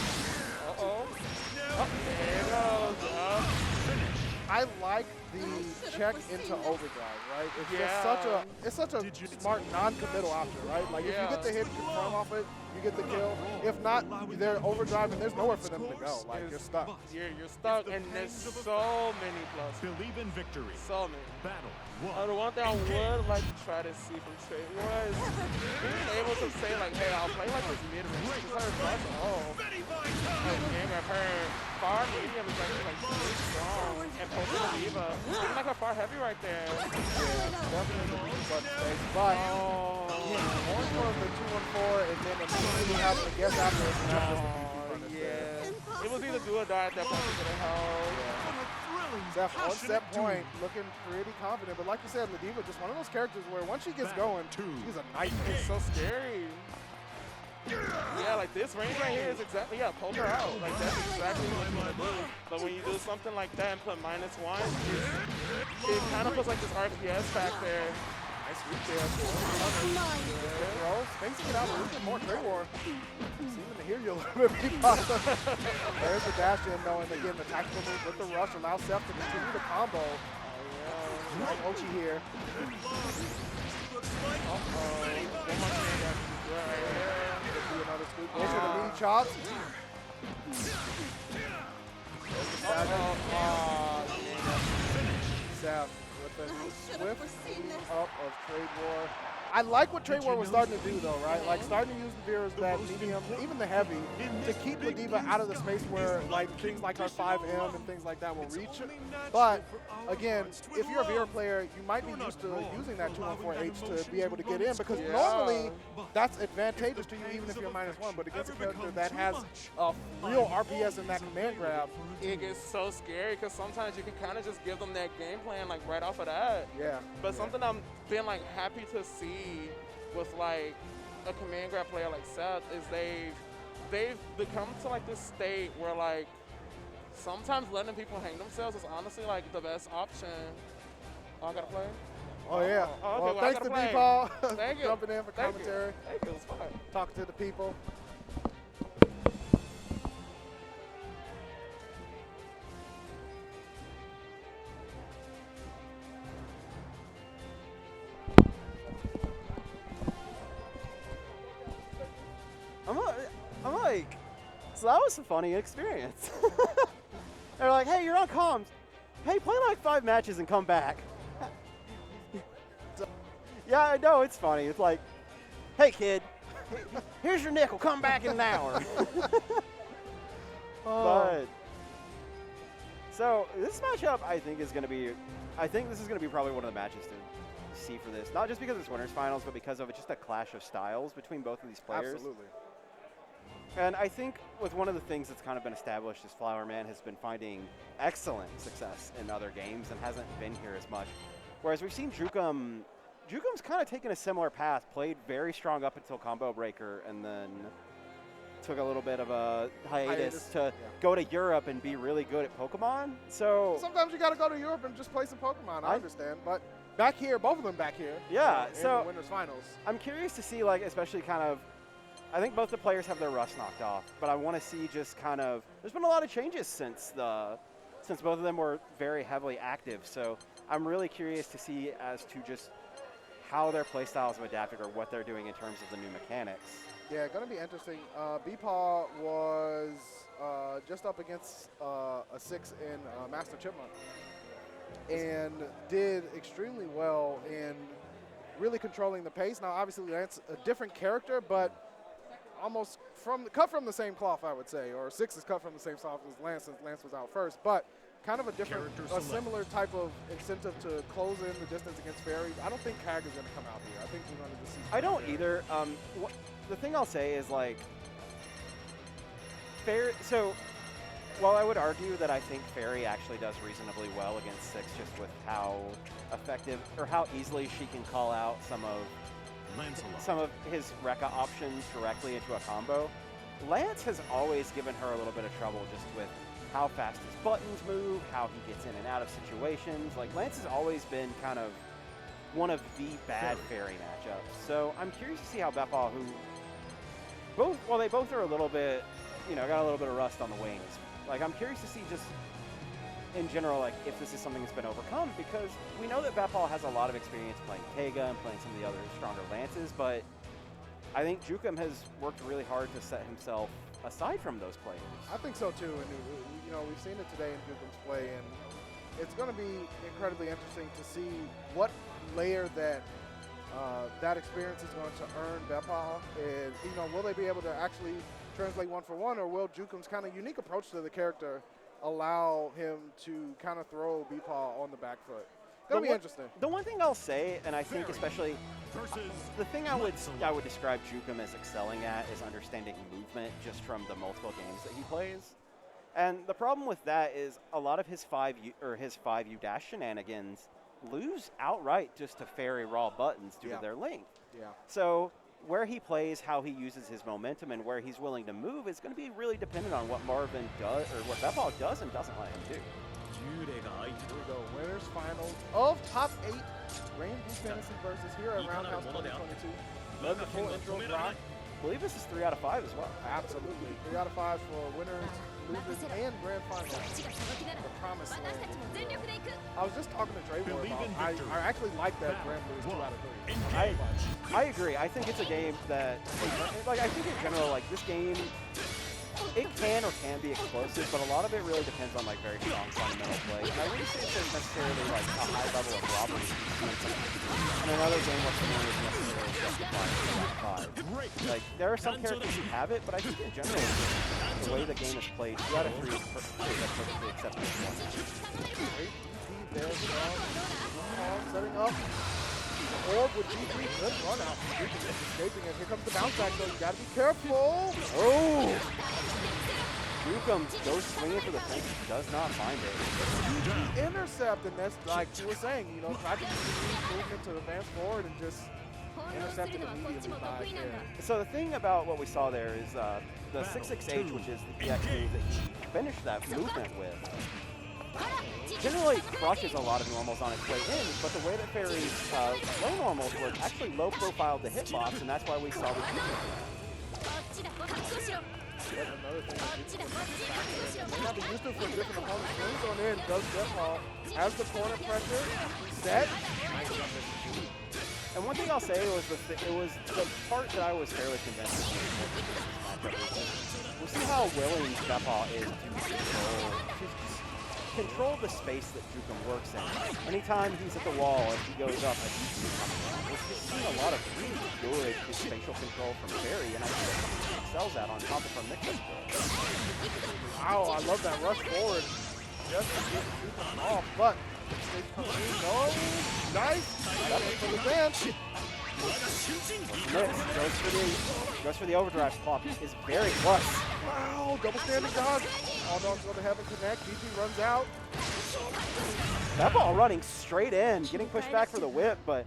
Uh-oh. Oh, there it goes. I like the check into overdrive, right? It's just such a smart non-committal option, right? Like if you get the hit confirm off it, you get the kill. If not, they're overdrive and there's nowhere for them to go. Like you're stuck. You're stuck, and there's so many pluses. Believe in victory. So many. Battle 1. The one thing I would like to try to see from Trade was being able to say like, hey, I'll play like this mid-range. Just her fast game of her far medium is actually like really strong and posting the Diva. Even like a far heavy right there. Definitely the weak button space, but going for the 214 and then immediately having to guess after it. Yeah. It was either do or die at that point for the hell. Seth on set point, looking pretty confident, but like you said, Ladiva just one of those characters where once she gets going, she's a nightmare. It's so scary. Yeah, like this range right here is exactly, poke her out. Like that's exactly what you want to do. But when you do something like that and put -1, it kind of puts like this RPS factor. Nice reach there. Spacing it out a little bit more. Trade War seeming to hear you a little bit. There's the dash in though, and again the tactical move with the rush allows Seth to continue the combo. Ochi here. One more thing right here. Could be another scoop. Into the lead chops. Seth with a swift move up of Trade War. I like what Trade War was starting to do though, right? Like starting to use the Vera's that medium, even the heavy, to keep Ladiva out of the space where like things like her 5M and things like that will reach. But again, if you're a Vera player, you might be used to using that 214H to be able to get in because normally that's advantageous to you even if you're -1. But against a character that has a real RPS in that command grab, it gets so scary because sometimes you can kind of just give them that game plan like right off of that. Yeah. But something I'm been like happy to see with like a command grab player like Seth is they've become to like this state where like sometimes letting people hang themselves is honestly like the best option. Oh, I gotta play. Oh, yeah. Oh, okay, well, I thanks to gotta play. Bpaw Thank you. jumping in for Thank you. commentary, Thank you. It's fine. talking to the people. I'm like, so that was a funny experience. They're like, hey, you're on comms. Hey, play like 5 matches and come back. Yeah, I know, it's funny. It's like, hey, kid, here's your nickel. Come back in an hour. But, so this matchup, I think, is going to be, this is going to be probably one of the matches to see for this. Not just because it's winners finals, but because of just a clash of styles between both of these players. Absolutely. And I think with one of the things that's kind of been established is Flower Man has been finding excellent success in other games and hasn't been here as much. Whereas we've seen Jukum, Jukum's kind of taken a similar path, played very strong up until Combo Breaker, and then took a little bit of a hiatus to go to Europe and be really good at Pokemon. So sometimes you got to go to Europe and just play some Pokemon. I understand, but back here, both of them back here. Yeah, in so the winners finals. I'm curious to see, like, especially kind of, I think both the players have their rust knocked off, but I want to see just kind of, there's been a lot of changes since both of them were very heavily active. So I'm really curious to see as to just how their play styles have adapted or what they're doing in terms of the new mechanics. Yeah, going to be interesting. Bpaw was just up against a 6 in Master Chipmunk and did extremely well in really controlling the pace. Now, obviously, Lance, a different character, but almost cut from the same cloth, I would say, or 6 is cut from the same cloth as Lance, since Lance was out first, but kind of a similar type of incentive to close in the distance against Fairy. I don't think Kag is going to come out here. I think we're going to see. I don't either. The thing I'll say is, like, so while I would argue that I think Fairy actually does reasonably well against 6 just with how effective or how easily she can call out some of his Rekka options directly into a combo, Lance has always given her a little bit of trouble just with how fast his buttons move, how he gets in and out of situations. Like, Lance has always been kind of one of the bad Fairy matchups. So I'm curious to see how Bpaw, they both are a little bit, got a little bit of rust on the wings. Like, I'm curious to see just in general, like, if this is something that's been overcome, because we know that Bpaw has a lot of experience playing Tega and playing some of the other stronger Lances, but I think Jukum has worked really hard to set himself aside from those players. I think so too, and we've seen it today in Jukum's play, and it's going to be incredibly interesting to see what layer that that experience is going to earn Bpaw, and will they be able to actually translate one for one, or will Jukum's kind of unique approach to the character allow him to kind of throw Bpaw on the back foot? Gonna be interesting. The one thing I'll say, and I think especially the thing I would describe Jukum as excelling at is understanding movement just from the multiple games that he plays. And the problem with that is a lot of his 5U dash shenanigans lose outright just to Fairy raw buttons due to their length. Yeah. So where he plays, how he uses his momentum, and where he's willing to move is going to be really dependent on what Marvin does, or what Bpaw does and doesn't let him do. Here we go, winners finals of top 8 Granblue Fantasy versus here at Roundhouse 2022. Love the full intro rock. I believe this is 3 out of 5 as well. Absolutely. 3 out of 5 for winners, losers, and grand finals. The promised land. I was just talking to Draymore about I actually like that Granblue is 2 out of 3. I agree. I think it's a game that, like, I think in general, like, this game, it can or can be explosive, but a lot of it really depends on, like, very strong fundamental play. And I wouldn't say there's necessarily, like, a high level of robbery in another game where someone is necessarily justifying for 5. Like, there are some characters who have it, but I think in general, the way the game is played, 2 out of 3 is perfectly acceptable. Great DP there from setting up. Orb with G3, good run out. Escaping it. Here comes the bounce back though. You gotta be careful. Oh! Jukum goes swinging for the fence, does not find it. Intercept, and that's like you were saying, try to use movement to advance forward and just intercepted immediately by Care. So the thing about what we saw there is the 668, which is the EX move that he finished that movement with, generally crushes a lot of normals on its way in, but the way that Fairy's low normals were actually low profile to hitbox, and that's why we saw the Yet another thing that may not be used to for different opponents. Swings on in, does Bpaw, has the corner pressure, set. Nice jump in. And one thing I'll say was it was the part that I was fairly convinced of. We'll see how willing Bpaw is to control the space that Jukum works in. Anytime he's at the wall, if he goes up, a Jukum is coming around. We're just seeing a lot of really good spatial control from Fairy, and I think that's something he excels at on top of her mix-up skill. Wow, I love that rush forward. Just to get Jukum off, but stage comes in. No, nice. That's it for the dance. Goes for the overdrive. Pop is very close. Wow, double standing dodge. All dogs going to have a connect. GG runs out. That ball running straight in, getting pushed back for the whip, but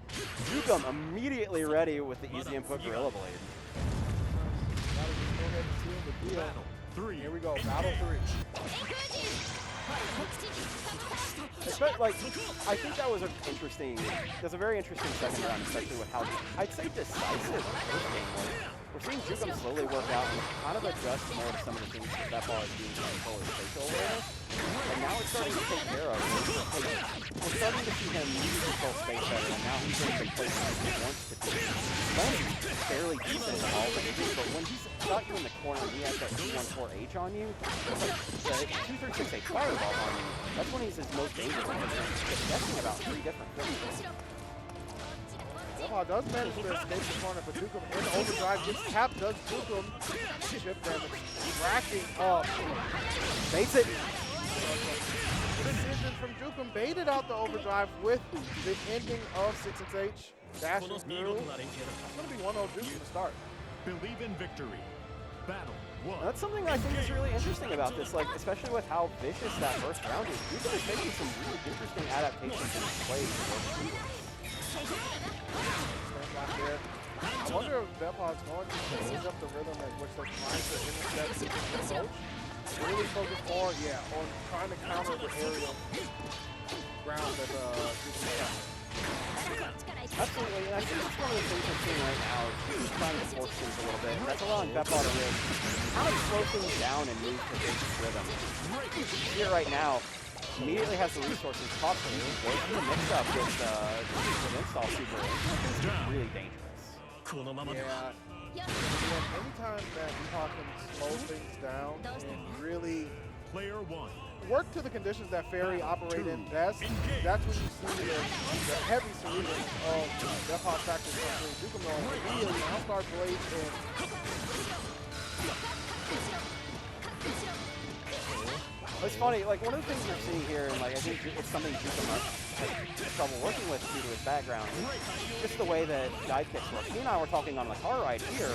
Jukum immediately ready with the easy input Gorilla Blade. Now we just go ahead and seal the deal. Battle 3. Here we go, battle 3. Like, I think that was a very interesting second round, especially with how, I'd say, decisive this game was. We're seeing Jukum slowly work out and kind of adjust more to some of the things that Bpaw is doing to control his spatial awareness. And now it's starting to take care of. We're starting to see him use control space better, and now he's in the places he wants to do. He's fairly decent at all ranges, but when he's got you in the corner and he has that 214H on you, the 2368 fireball on you, that's when he's his most dangerous. He's guessing about 3 different things. Bpaw does manage to escape the corner, but Jukum in overdrive gets tapped. Does Jukum chip damage? Racking up. Baits it. Decision from Jukum, baited out the overdrive with the ending of 6H. Dashing through. It's going to be 1-0 Jukum to start. Believe in victory. Battle 1. That's something I think is really interesting about this, like especially with how vicious that first round is. Jukum is making some really interesting adaptations in his plays to work through it. Stand back there. I wonder if Bpaw is going to change up the rhythm at which they're trying to intercept Jukum's approach. Really focus more, on trying to counter the aerial ground that Jukum has. Absolutely, and I think that's one of the things I'm seeing right now is he's trying to force things a little bit. That's allowing Bpaw to really kind of slow things down and move to his rhythm. Here right now, immediately has the resources possibly working the mix-up with install super is really dangerous. Yeah, anytime that Bpaw can slow things down and really Player 1. work to the conditions that Fairy operate in best, that's when you see the heavy cerebral of Bpaw's tactics come through. Jukum will immediately outstart blades and It's funny, like one of the things we're seeing here, and like I think it's something Jukum has trouble working with due to his background, is just the way that dive kicks work. He and I were talking on the car ride here,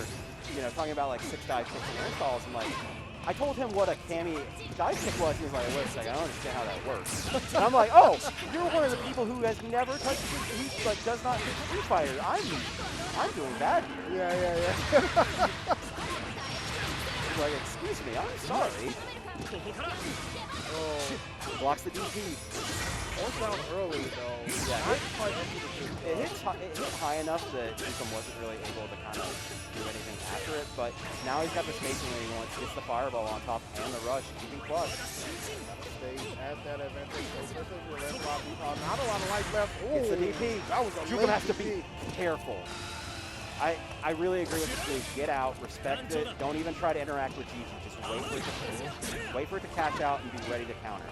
talking about like 6 dive kicks and air installs, and like I told him what a cami dive kick was, and he was like, wait a second, I don't understand how that works. And I'm like, oh, you're one of the people who has never touched, who like does not do Street Fighter. I'm doing bad here. yeah. He's like, excuse me, I'm sorry. Oh, Blocks the DP. force down early though. Yeah, Not quite into the shoot. it hit high enough that Jukum wasn't really able to kind of do anything after it, but now he's got the spacing that he wants. Gets the fireball on top and the rush, keeping plus. Stay at that advantage. Bpaw, not a lot of life left. Ooh, It's the DP. That was a Jukum late has to DP. be careful. I really agree with this move. Get out, respect it. Don't even try to interact with Gigi. Just wait for it to catch out and be ready to counter.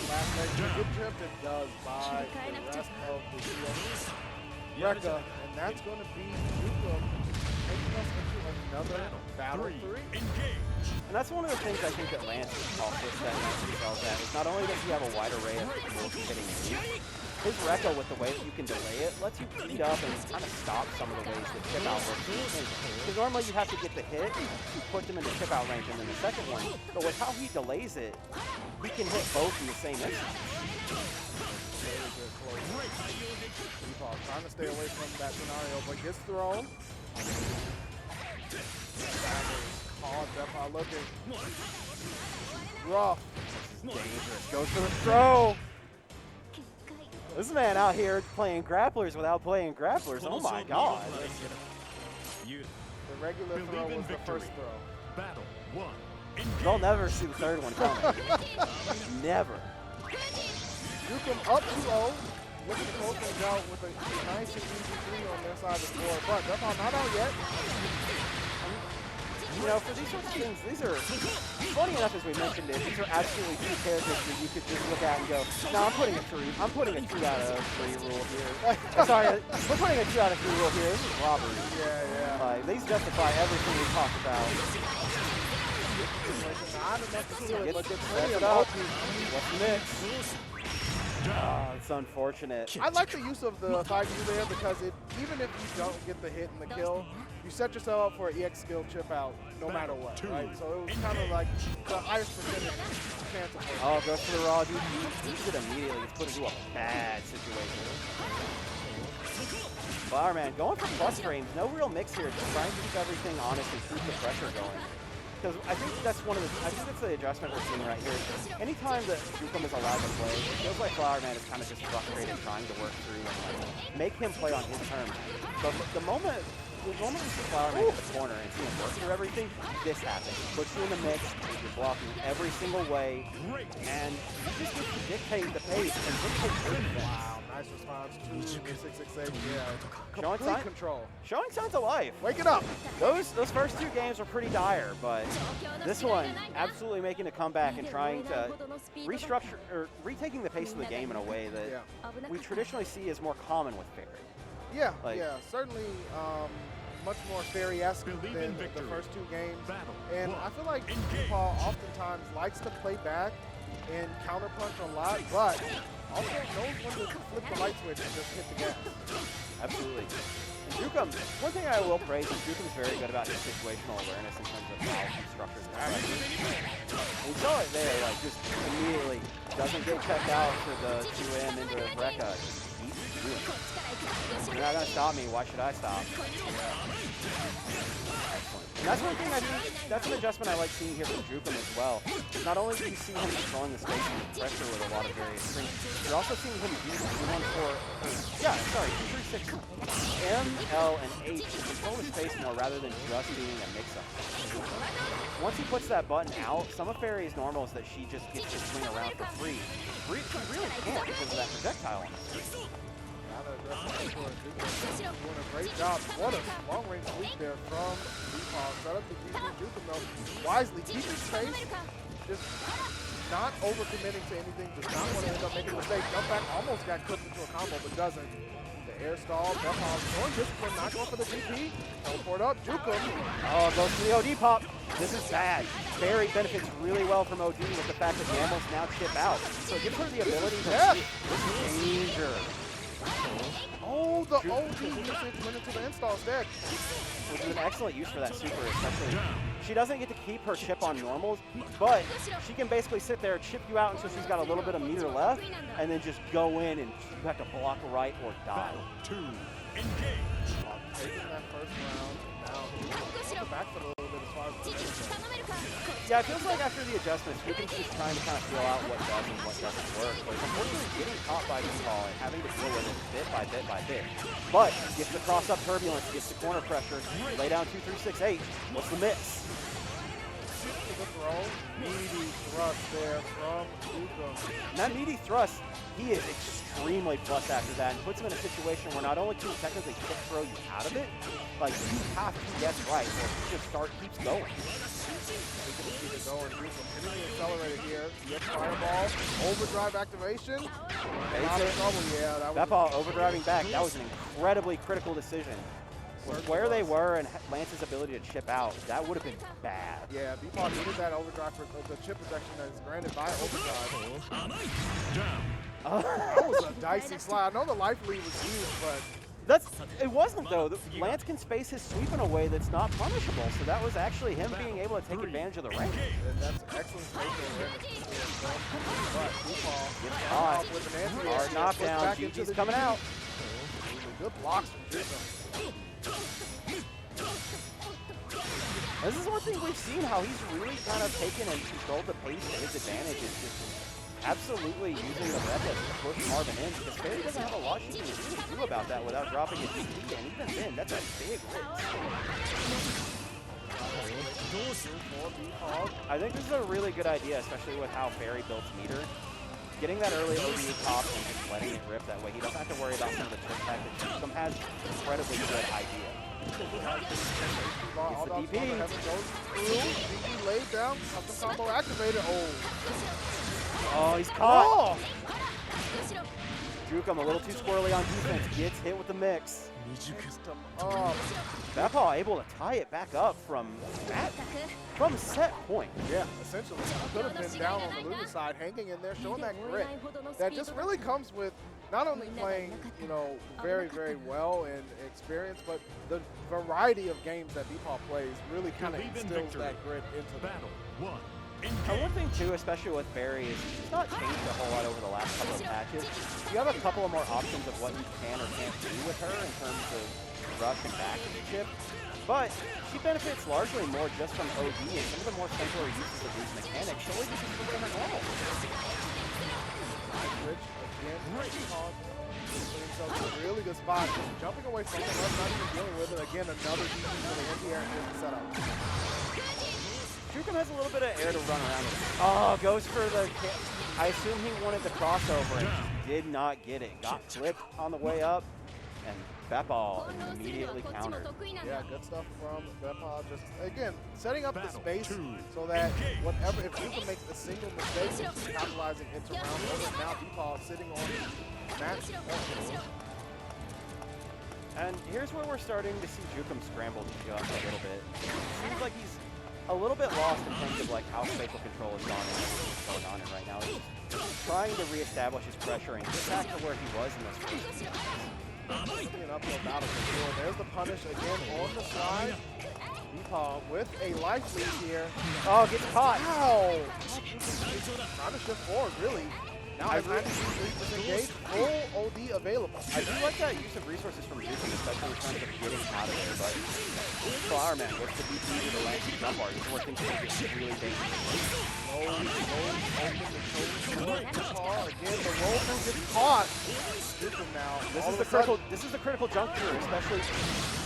Last leg, good trip it does by the rest of the field. Rekka, and that's going to be Jukum taking us into another battle 3. And that's one of the things I think that Lance also excels at, is not only does he have a wide array of hitting moves, his Rekka, with the way that you can delay it, lets you beat up and kind of stop some of the ways that chip out works. Because normally you have to get the hit to put them into chip out range and then the second one. But with how he delays it, he can hit both in the same instant. Very good close. Bpaw trying to stay away from that scenario, but gets thrown. Caught. Bpaw looking rough. Dangerous. Goes for the throw. This man out here playing grapplers without playing grapplers. Oh my god. The regular throw was the first throw. Battle 1. They'll never see the third one coming. Never. Jukum up 2-0. Looking to close things out with a nice and easy 3 on their side of the board. But Bpaw not out yet. You know, for these sorts of things, these are, funny enough as we mentioned it, these are absolutely two characters that you could just look at and go, no, I'm putting a 2 out of 3 rule here. Sorry, we're putting a 2 out of 3 rule here. This is robbery. Yeah. These justify everything we talked about. Not enough to steal it, but gets Gets plenty it of up. multi. What's the mix? It's unfortunate. I like the use of the 5U there because even if you don't get the hit and the kill, you set yourself up for an EX skill chip out no matter what, right? So it was kind of like the highest percentage chance of it. Oh, goes for the raw dude. He eats it immediately. Gets put into a bad situation. Flower man going for plus frames. No real mix here. Just trying to keep everything honest and keep the pressure going. Because I think that's the adjustment we're seeing right here. Anytime that Jukum is allowed to play, it feels like Flower Man is kind of just frustrated trying to work through and like, make him play on his terms. But the moment we see Flower Man in the corner and see him work through everything, this happens. Puts you in the mix, you're blocking every single way, and you just get to dictate the pace and dictate everything. Wow, nice response to 668. Yeah, Showing complete control. Showing signs of life. Wake it up. Those first 2 games were pretty dire, but this one absolutely making a comeback and trying to restructure or retaking the pace of the game in a way that we traditionally see as more common with Fairy. Yeah, Like- certainly much more Fairy-esque than the first 2 games. And I feel like Bpaw oftentimes likes to play back and counterpunch a lot, but also knows when to flip the light switch and just hit the gas. Absolutely. And Jukum, one thing I will praise is Jukum's very good about his situational awareness in terms of how he structures the fight. We saw it there, like just immediately doesn't get checked out for the 2M into Rekka. Just keeps doing it. You're not going to stop me, why should I stop? Excellent. And that's one thing I think, that's an adjustment I like seeing here from Jukum as well. Not only do you see him controlling the space and pressure with a lot of various strings, you're also seeing him use 236 M, L, and H to control the space more rather than just being a mix-up. Once he puts that button out, some of Fairy's normals that she just gets to swing around for free, she really can't because of that projectile on the screen. Doing a great job. What a long-range sweep there from Bpaw. Set up the Jukum though. Wisely keeping space. Just not overcommitting to anything. Does not want to end up making a mistake. Jump back. Almost got cooked into a combo, but doesn't. The air stall. Bpaw showing discipline. Not going for the DP. Teleport up. Jukum. Oh, goes for the OD pop. This is bad. Fairy benefits really well from OD with the fact that the Gambles now chip out. So it gives her the ability to this danger. Oh, the OD usage went into the install instead. Which is an excellent use for that super, especially. She doesn't get to keep her chip on normals, but she can basically sit there, chip you out until she's got a little bit of meter left, and then just go in and you have to block right or die. Taking That first round. Now, back for a little bit as far as the Yeah, it feels like after the adjustments, Jukum's just trying to kind of feel out what does and what doesn't work. But it's unfortunately getting caught by Bpaw and having to deal with it bit by bit by bit. But gets the cross-up turbulence, gets the corner pressure, lay down 2-3-6-8. What's the mix? the throw. Meaty thrust there from Jukum. And that meaty thrust, he is extremely plus after that and puts him in a situation where not only can he technically kick throw you out of it, like you have to guess right or he just keeps going. Keep it going. Jukum hitting the accelerator here. Gets fireball. Overdrive activation. A lot of trouble, yeah. Bpaw overdriving back. That was an incredibly critical decision. With where they were and Lance's ability to chip out, that would have been bad. Yeah, Bpaw needed that overdrive for the chip protection that is granted by overdrive. That was a dicey slide. I know the life lead was huge, but it wasn't though. Lance can space his sweep in a way that's not punishable, so that was actually him being able to take advantage of the range. And that's excellent spatial awareness. But Bpaw gets caught. with an anti-air. Hard knockdown. GG's coming out. Good blocks from Jukum. This is one thing we've seen, how he's really kind of taken and controlled the pace to his advantage. Is just absolutely using the methods to push Marvin in, because Barry doesn't have a lot she can really do about that without dropping his DP, and even then, that's a big risk. I think this is a really good idea, especially with how Barry builds meter. Getting that early OD top and just letting it rip that way, he doesn't have to worry about some of the trick tactics. Jukum has incredibly good idea. All the DP. Goes through. DP laid down. Custom combo activated. Oh, he's caught. Oh! Jukum a little too squirrely on defense. Gets hit with the mix. Bpaw able to tie it back up from set point. Yeah, essentially. Could have been down on the Luna side, hanging in there, showing that grit. That just really comes with not only playing, you know, very, very well and experience, but the variety of games that Bpaw plays really kind of instills that grit into them. And one thing too, especially with Barry, is she's not changed a whole lot over the last couple of patches. You have a couple of more options of what you can or can't do with her in terms of rush and back chip, but she benefits largely more just from OD and some of the more simpler uses of these mechanics, solely because of the way her normal. Rich again, Bpaw putting himself in a really good spot, just jumping away from the run, not even dealing with it. Again, another DP for the anti-air in the setup. Jukum has a little bit of air to run around with. Oh, goes for the... I assume he wanted the crossover and did not get it. Got clipped on the way up, and Bpaw immediately countered. Yeah, good stuff from Bpaw. Just, again, setting up the space so that whatever, if Jukum makes a single mistake, she's capitalizing into round over. Now Bpaw sitting on match point. And here's where we're starting to see Jukum scramble just a little bit. It seems like he's a little bit lost in terms of like how spatial control is gone and everything's going on in right now. He's trying to reestablish his pressure and get back to where he was in this first few minutes. An uphill battle for sure. There's the punish again on the side. Bpaw with a life lead here. Oh, gets caught. Wow! Trying to shift forward, really. Now I 93% gauge, full OD available. I do like that use of resources from Jukum, especially in terms of getting out of there, but Flowerman gets the DP to the last jump bar. This is where things can get really dangerous. Bpaw again, the roll gets caught. Jukum now. This is the critical juncture, especially.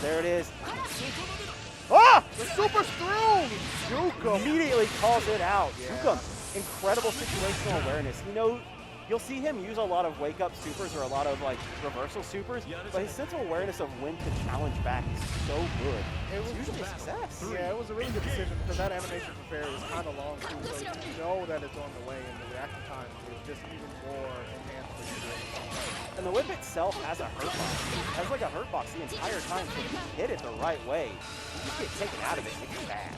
There it is. Ah! The super through! Jukum immediately calls it out. Yeah. Jukum, incredible situational awareness. He knows. You'll see him use a lot of wake-up supers or a lot of like reversal supers, but his sense of awareness of when to challenge back is so good. It was usually a success. Yeah, it was a really good decision because that animation for Fairy is kind of long too, so you know that it's on the way, and the reaction time is just even more enhanced than you do. And the whip itself has a hurt box. It has like a hurt box the entire time, so if you hit it the right way, you just get taken out of it and it's bad.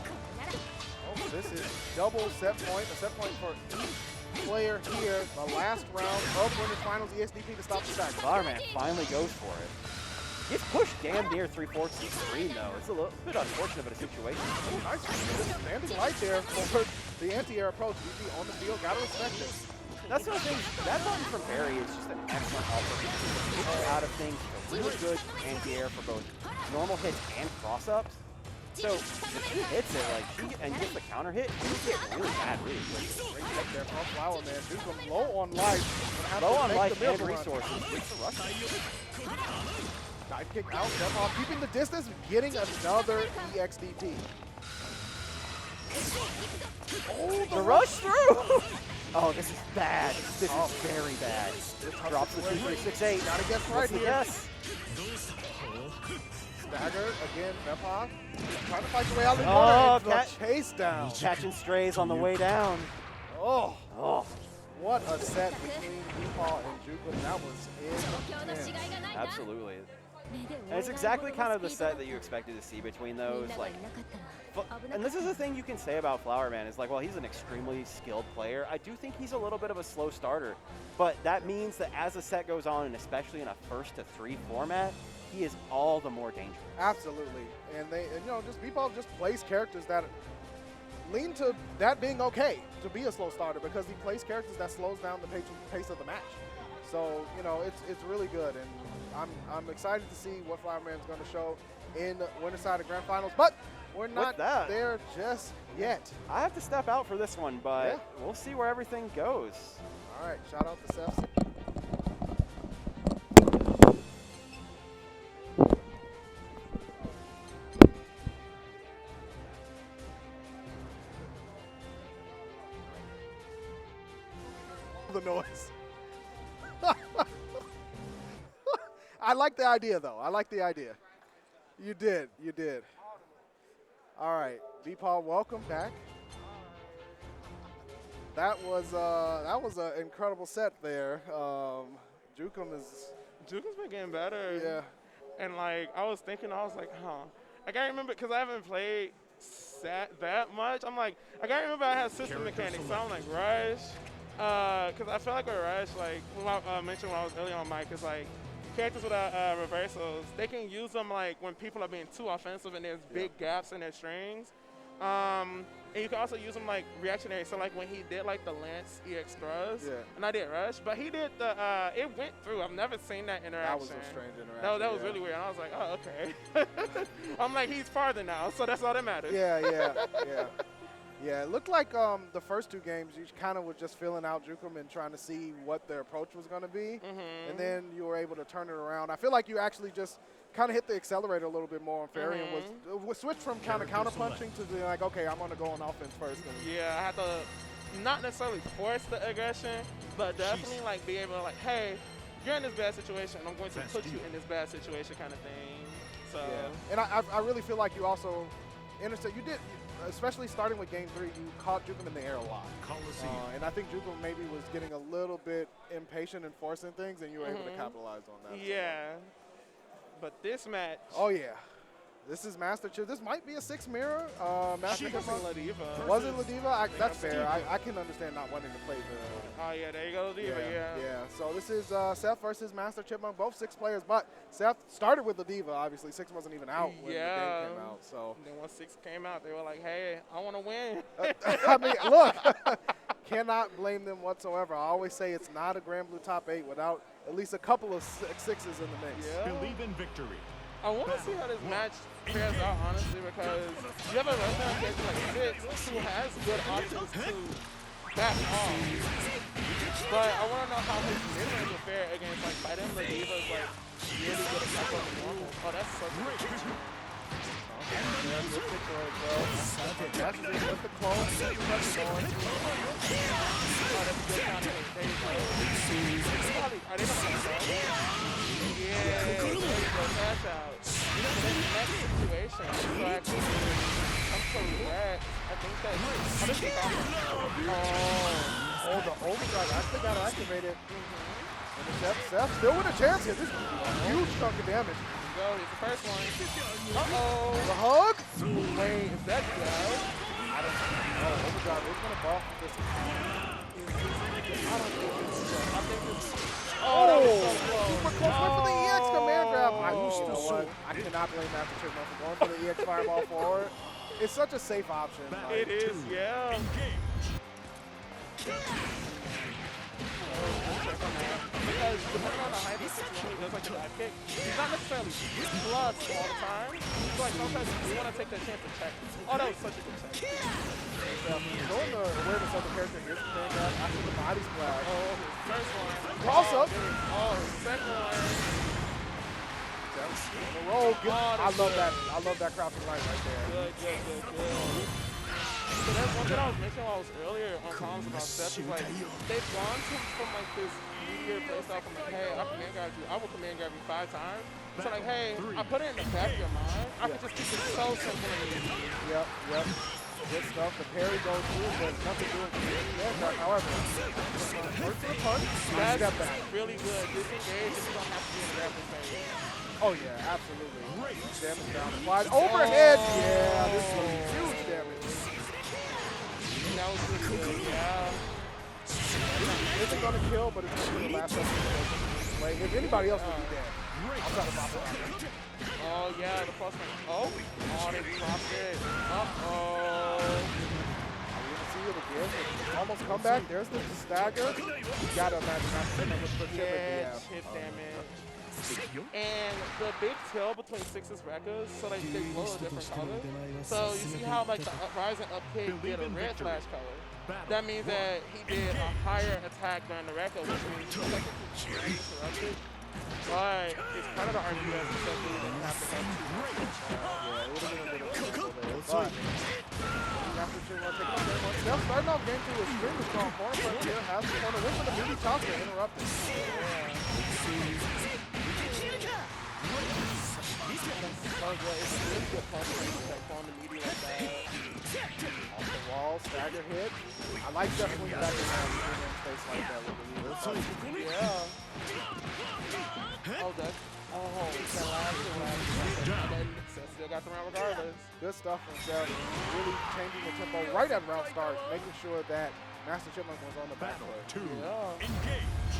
Oh, this is double set point, a set point for each player here. The last round of Winners Finals ESDP to stop the stack. Flowerman finally goes for it. Gets pushed damn near 3/4 of the screen though. It's a little bit unfortunate of a situation. Oh, nice standing right there for the anti-air approach. DP on the field, gotta respect it. That's the thing. That button from Barry is just an excellent offer. He gets out of things. A really good anti-air for both normal hits and cross-ups. So if she hits it, and gets the counter hit, you get really bad really quickly. Great hit there from Flowerman. Jukum low on life. Low on life and resources. Gets the rush. Dive kick out. Bpaw keeping the distance, getting another EXDP. Oh, the rush through! Oh, this is bad. This is very bad. Drops the 2-3-6-8. Gotta guess right here. Yes. Stagger again. Bpaw trying to fight the way out of the corner. Chase down. Catching strays on the way down. Oh, oh, what a set between Bpaw and Jukum. That was intense. Absolutely. And it's exactly kind of the set that you expected to see between those. And this is the thing you can say about Flowerman is like, well, he's an extremely skilled player. I do think he's a little bit of a slow starter, but that means that as the set goes on, and especially in a 1-to-3 format, he is all the more dangerous. Absolutely, and just Bpaw just plays characters that lean to that being okay to be a slow starter because he plays characters that slows down the pace of the match. So it's really good, and I'm excited to see what Fireman's going to show in the winter side of grand finals, but we're not there just yet. I have to step out for this one, but we'll see where everything goes. All right, shout out to Seth. The noise. I like the idea, though. I like the idea. You did. You did. All right, Bpaw, welcome back. That was an incredible set there. Jukum's been getting better. Yeah. And like I was thinking, I was like, I can't remember because I haven't played that much. I'm like, I can't remember I had system mechanics, so I'm like Rush. Because I feel like with Rush, like I mentioned when I was early on mic, is like characters with reversals, they can use them like when people are being too offensive and there's big gaps in their strings. And you can also use them like reactionary. So like when he did like the Lance EX throws, and I did Rush, but he did the, it went through. I've never seen that interaction. That was a strange interaction. That was really weird. And I was like, oh, okay. I'm like, he's farther now, so that's all that matters. Yeah, it looked like the first two games you kind of were just filling out Jukum and trying to see what their approach was going to be, and then you were able to turn it around. I feel like you actually just kind of hit the accelerator a little bit more on Ferry and was switched from kind of counter-punching to being like, okay, I'm going to go on offense first. Yeah, I had to not necessarily force the aggression, but definitely like be able to like, hey, you're in this bad situation, I'm going to put you in this bad situation kind of thing. So. Yeah. And I really feel like you also, you did, especially starting with game 3, you caught Jukum in the air a lot. And I think Jukum maybe was getting a little bit impatient and forcing things, and you were able to capitalize on that. Yeah. But this match. Oh, yeah. This is Master Chip. This might be a 6 mirror. Master Chipmunk. Was it Ladiva? That's fair. I can understand not wanting to play the. Oh, yeah, there you go, Ladiva, yeah. So this is Seth versus Master Chipmunk, both 6 players, but Seth started with Ladiva, obviously. 6 wasn't even out when the game came out. So. And then once 6 came out, they were like, hey, I want to win. I mean, look, cannot blame them whatsoever. I always say it's not a Granblue top 8 without at least a couple of 6s in the mix. Believe in victory. I want to see how this match fares out, honestly, because you have a wrestler character like 6 who has good options to back off. But I want to know how his mid-range will fare against like fighting the Diva's like really good at back off normal. Oh, that's such a good picture. That's with the clone. Oh, that's a good counter. There you go. Are they going to yeah, there you go, that's out. In the next situation, so actually, I'm correct. I think that, how does he call it? Oh, the overdrive actually got activated. And the Seth still with a chance here. This is a huge chunk of damage. Go, here's the first one. Uh-oh. The hug? Wait, is that good? I don't know. Overdrive is going to buff this. I don't think it's good. I think it's... Oh, that was so close. Super close. Went for the EX command grab. You know what? I cannot blame Master Chipmunk for going for the EX fireball forward. It's such a safe option. It is, yeah. Because depending on the height of the situation, he does like a dive kick. He's not necessarily plus all the time. So like sometimes you want to take that chance to check. Oh, that was such a good check. Knowing the awareness of the character, here's the thing that after the body splash. Oh, first one. Cross up. Oh, second one. The roll. I love that. I love that crouching right there. Good. So that's one thing I was mentioning while I was earlier on comments about Seth is like they've gone from like this weird playstyle from like, hey, I command grab you, I will command grab you 5 times. So like, hey, I put it in the back of your mind. I can just keep it so simple and easy. Yep. Good stuff. The parry goes through, but nothing doing for the however, first to the punch, step back. Really good. Disengage if you don't have to be in the grappling phase. Oh yeah, absolutely. Damage down and wide. Overhead! Yeah, this is huge damage. That was really good, yeah. Isn't going to kill, but it's going to be the last episode. Like, if anybody else would be dead, I'll try to pop it out. Oh, yeah, the plus one. Oh, they dropped it. Uh-oh. Are we going to see it again? Almost come back. There's the stagger. You got to imagine that. Yeah, chip damage. And the big tail between 6's records, so like they glow a different color. So you see how like the rise and up kick did a red flash color. That means that he did a higher attack than the record, which means he's technically interrupted. But it's kind of the argument that he didn't have to have too much. Yeah, it would have been a bit of a difficult there. But after Chipmunk taking up game 1, Seth starting off game 2 with extremely strong corner punch here. Has the corner win for the meaty toss to interrupt it. It's really good punch like on the meaty like that. Off the wall, stagger hit. I like Seth swinging back around in space like that with the leader. Yeah. Oh, that. Oh, that last one. Seth still got the round regardless. Good stuff from Seth. Really changing the tempo right at round start, making sure that Master Chipmunk was on the back foot. Yeah. Engage.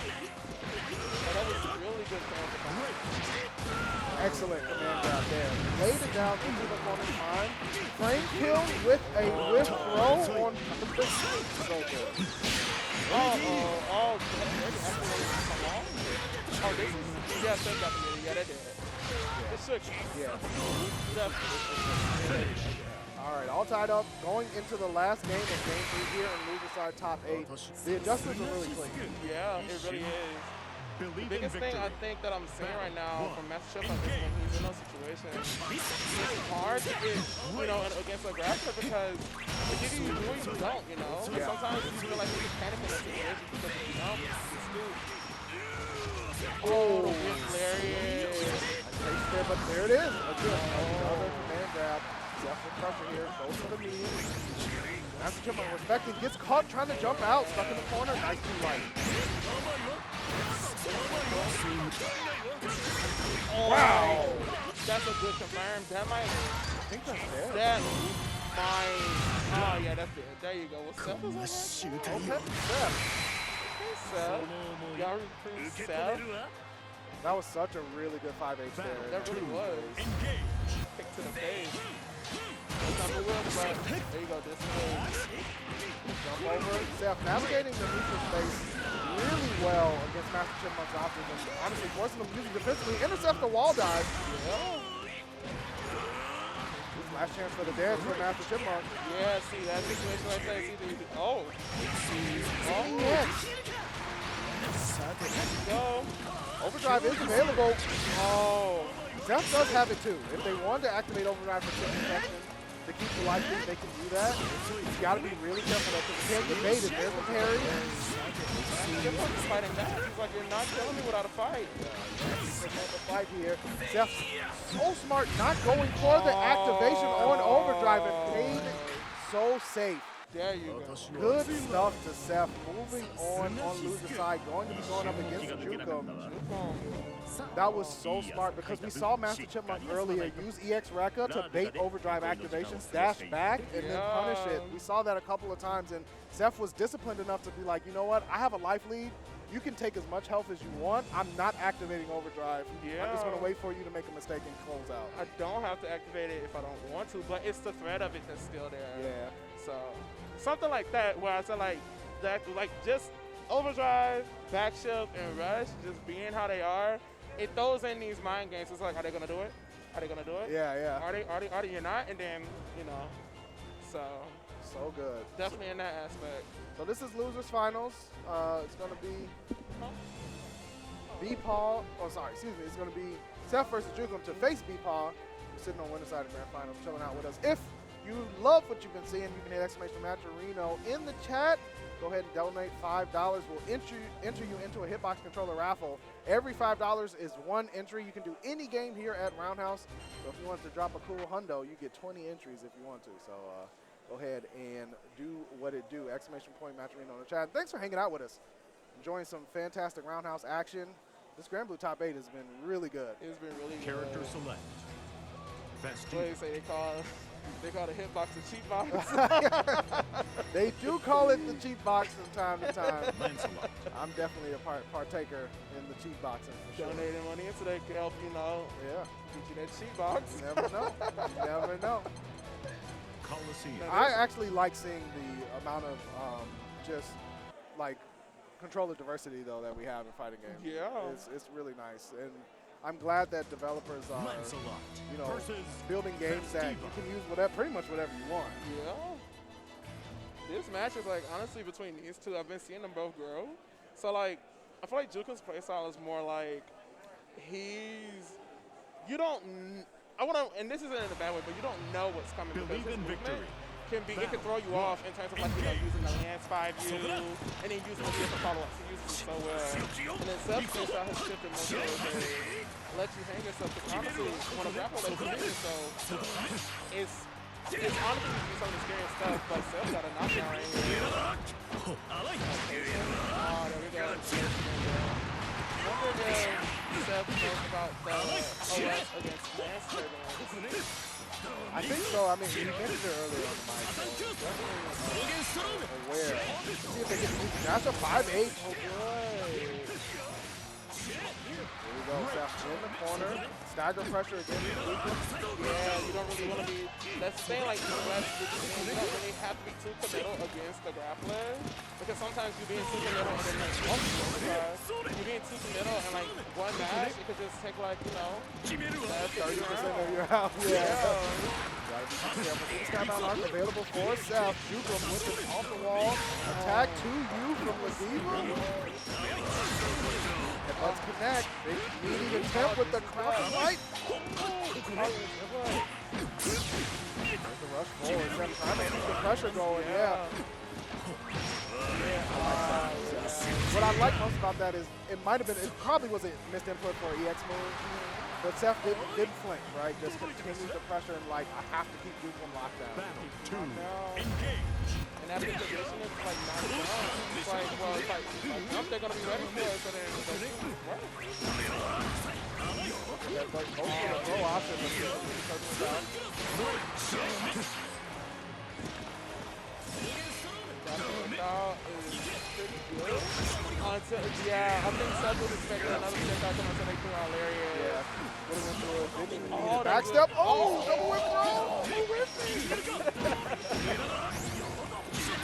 Oh, that was really good command. Excellent command grab there. Laid it down into the opponent's mind. Frame kill with a whiff throw on the so good. Oh, this is, yeah, Seth got the meaty. Yeah, that did it. It shook. Yeah. Definitely. All right, all tied up. Going into the last game of game 3 here and loser side top 8. The adjustments are really clean. Yeah, it really is. The biggest thing I think that I'm seeing right now from Master Chipmunk is when he's in those situations, it's hard to get, against a grappler because if you do, you don't, Yeah. Sometimes you feel like you can panic in that situation because if you don't, it's stupid. Oh, the whip lariat. Nice there, but there it is. Again, another command grab. Seth with pressure here. Goes for the knee. Master Chipmunk respecting. Gets caught trying to jump out. Stuck in the corner. Nice too light. Wow. That's a good confirm. That might. I think that's there. That might. Oh, yeah, that's it. There you go. What's up? Okay, Seth. Hey, Seth. Y'all recruit Seth? That was such a really good 5H there. That really was. Kick to the face. There you go, this way. Jump over. Seth navigating the neutral space really well against Master Chipmunk's options and honestly forcing him to use it defensively. Intercept the wall dive. Yeah. Last chance for the dance for Master Chipmunk. Yeah, see that situation right there. See the, oh. Oh, yes. Go. Overdrive is available. Oh. Seth does have it too. If they wanted to activate Overdrive for chip protection to keep the life lead, they can do that. You gotta be really careful though, because you can't get baited. There's the parry. Chipmunk's fighting back. He's like, you're not killing me without a fight. The fight here. Seth so smart, not going for the activation on Overdrive and played so safe. There you go. Good stuff to Seth. Moving on loser side, going to be going up against Jukum. That was so smart because we saw Master Chipmunk earlier use EX Rekka to bait Overdrive activations, dash back, and then punish it. We saw that a couple of times, and Seth was disciplined enough to be like, you know what, I have a life lead. You can take as much health as you want. I'm not activating Overdrive. Yeah. I'm just going to wait for you to make a mistake and close out. I don't have to activate it if I don't want to, but it's the threat of it that's still there. Yeah. So something like that where I said like just Overdrive, back shift, and rush, just being how they are, it throws in these mind games. It's like, are they gonna do it? Are they gonna do it? Yeah, yeah. Are they? You're not, and then So good. definitely in that aspect. So this is losers finals. It's gonna be Bpaw. Oh, sorry, excuse me. It's gonna be Seth versus Jukum to face Bpaw. Sitting on winner side of grand finals, chilling out with us. If you love what you've been seeing, you can hit !Matcherino in the chat. Go ahead and donate $5. We'll enter you into a Hitbox controller raffle. Every $5 is one entry. You can do any game here at Roundhouse. So if you want to drop a cool hundo, you get 20 entries if you want to. So go ahead and do what it do. !Matcherino in the chat. Thanks for hanging out with us. Enjoying some fantastic Roundhouse action. This Granblue top 8 has been really good. It's been really Character good. select. Best What do team. they say? They call the hitbox the cheat box. They do call it the cheat box from time to time. Lancelot. I'm definitely a partaker in the cheat boxing for sure. Donating money into that can help Yeah, get you that cheat box. you never know. You never know. Coliseum. I actually like seeing the amount of just like controller diversity though that we have in fighting games. Yeah. It's really nice, and I'm glad that developers are, you know, building games that you can use pretty much whatever you want. Yeah. This match is like honestly between these two, I've been seeing them both grow. So like, I feel like Jukum's playstyle is more like and this isn't in a bad way, but you don't know what's coming because his movement it can throw you off in terms of like, you know, using the lance 5U and then using the different follow-ups. He uses it so well. And then Seth's playstyle has shifted more towards let you hang yourself, because honestly, when a grapple lets you hang yourself, it's honestly some of the scariest stuff, but Seth got a knockdown right here. Oh, there we go. I wonder if Seth knows about the OS against Lance Turbulence. I think so. I mean, he mentioned it earlier on the mic, so definitely aware. Let's see if they can use that's a 5-8. Oh, boy. Here we go, Seth in the corner. Stagger pressure against Jukum. Yeah, you don't really want to be, that's the thing, like, you don't really have to be too committal against the grappler, because sometimes you're being too committal and then like, you're being too committal and like one match, it could just take like, you know, 30% of your health. Yeah. Gotta be careful. Skybound arc available for Seth. Jukum with it off the wall. Attack 2U from Ladiva. And let's connect. Big meaty attempt with the cross fight. There's the rush forward. Seth trying to keep the pressure going. Yeah. What I like most about that is it probably was a missed input for an EX move, but Seth didn't flinch, right? Just continued the pressure and like, I have to keep Jukum locked down. And after the position, it's like not down. It's like, well, it's like jump, they're going to be ready for it, so then it's like, work. Yeah, but most of the throw option is out. Yeah, I think Seth was expecting another check out until they threw out Lariat. Yeah. Would have went through it. Didn't even need a back step. Oh, double whip throw.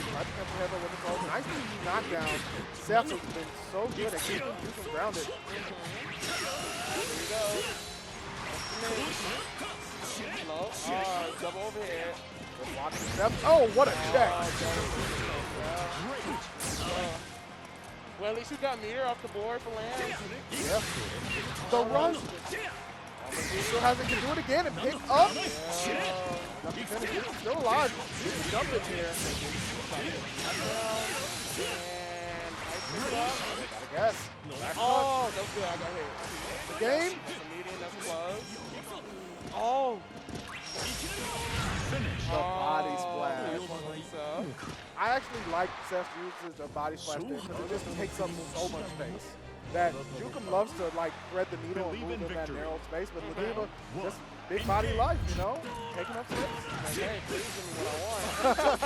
Tried to come ahead with the throw. Nice knockdown. Seth has been so good at keeping Jukum grounded. There you go. Low. Double overhead. Oh, what a check. Well, at least you got meter off the board for Lance. Yep. The run. Still hasn't can do it again and pick up. Still alive. Jump in here. And nice pick up. Gotta guess. Oh, that's good. I got hit. The game. That's a medium. That's close. Oh. The body splash. I actually like Seth's usage of body splash there because it just takes up so much space. That Jukum loves to like thread the needle and move in that narrow space, but Ladiva, just big body life, you know, taking up space. Like, hey, please give me what I want.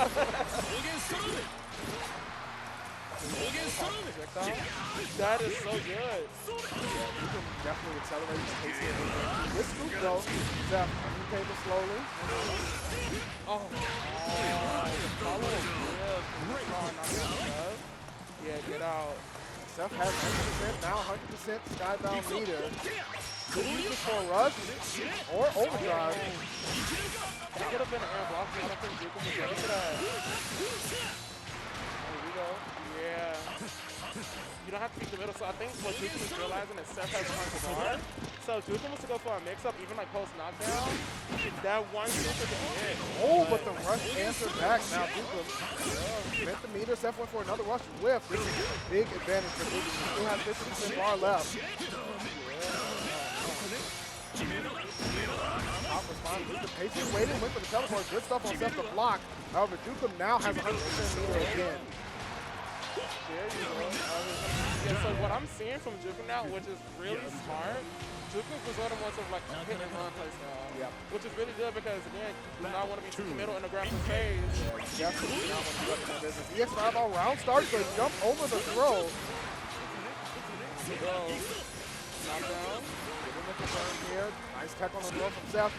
That is so good. Yeah, you can definitely accelerate the pace here. This scoop though, Seth, on the table slowly. Yeah, get out. Seth has 100%, now 100% skybound meter. Could use this for a rush or overdrive. That could have been an air block. I don't think Jukum was ready for that. There we go. Yeah. You don't have to be the middle, so I think what Jukum is realizing is Seth has a hard guard. So Jukum was to go for a mix-up, even like post-knockdown. That one super can hit. Oh, but the rush answered back. Now Jukum bent the meter. Seth went for another rush whiff. This is a big advantage for Jukum. He still has 50% bar left. Top response. Jukum patiently waited, went for the teleport. Good stuff on Seth to block. However, Jukum now has 100% meter again. There you go. Yeah, so what I'm seeing from Jukum now, which is really smart, Jukum's resorting more to like a hit and run play style, which is really good because again, you do not want to be too committal in the grappling phase. Yeah, definitely not want to be up in that business. EX5 all round starts to jump over the throw. Knockdown. Give him the confirm here. Nice tech on the throw from Seth.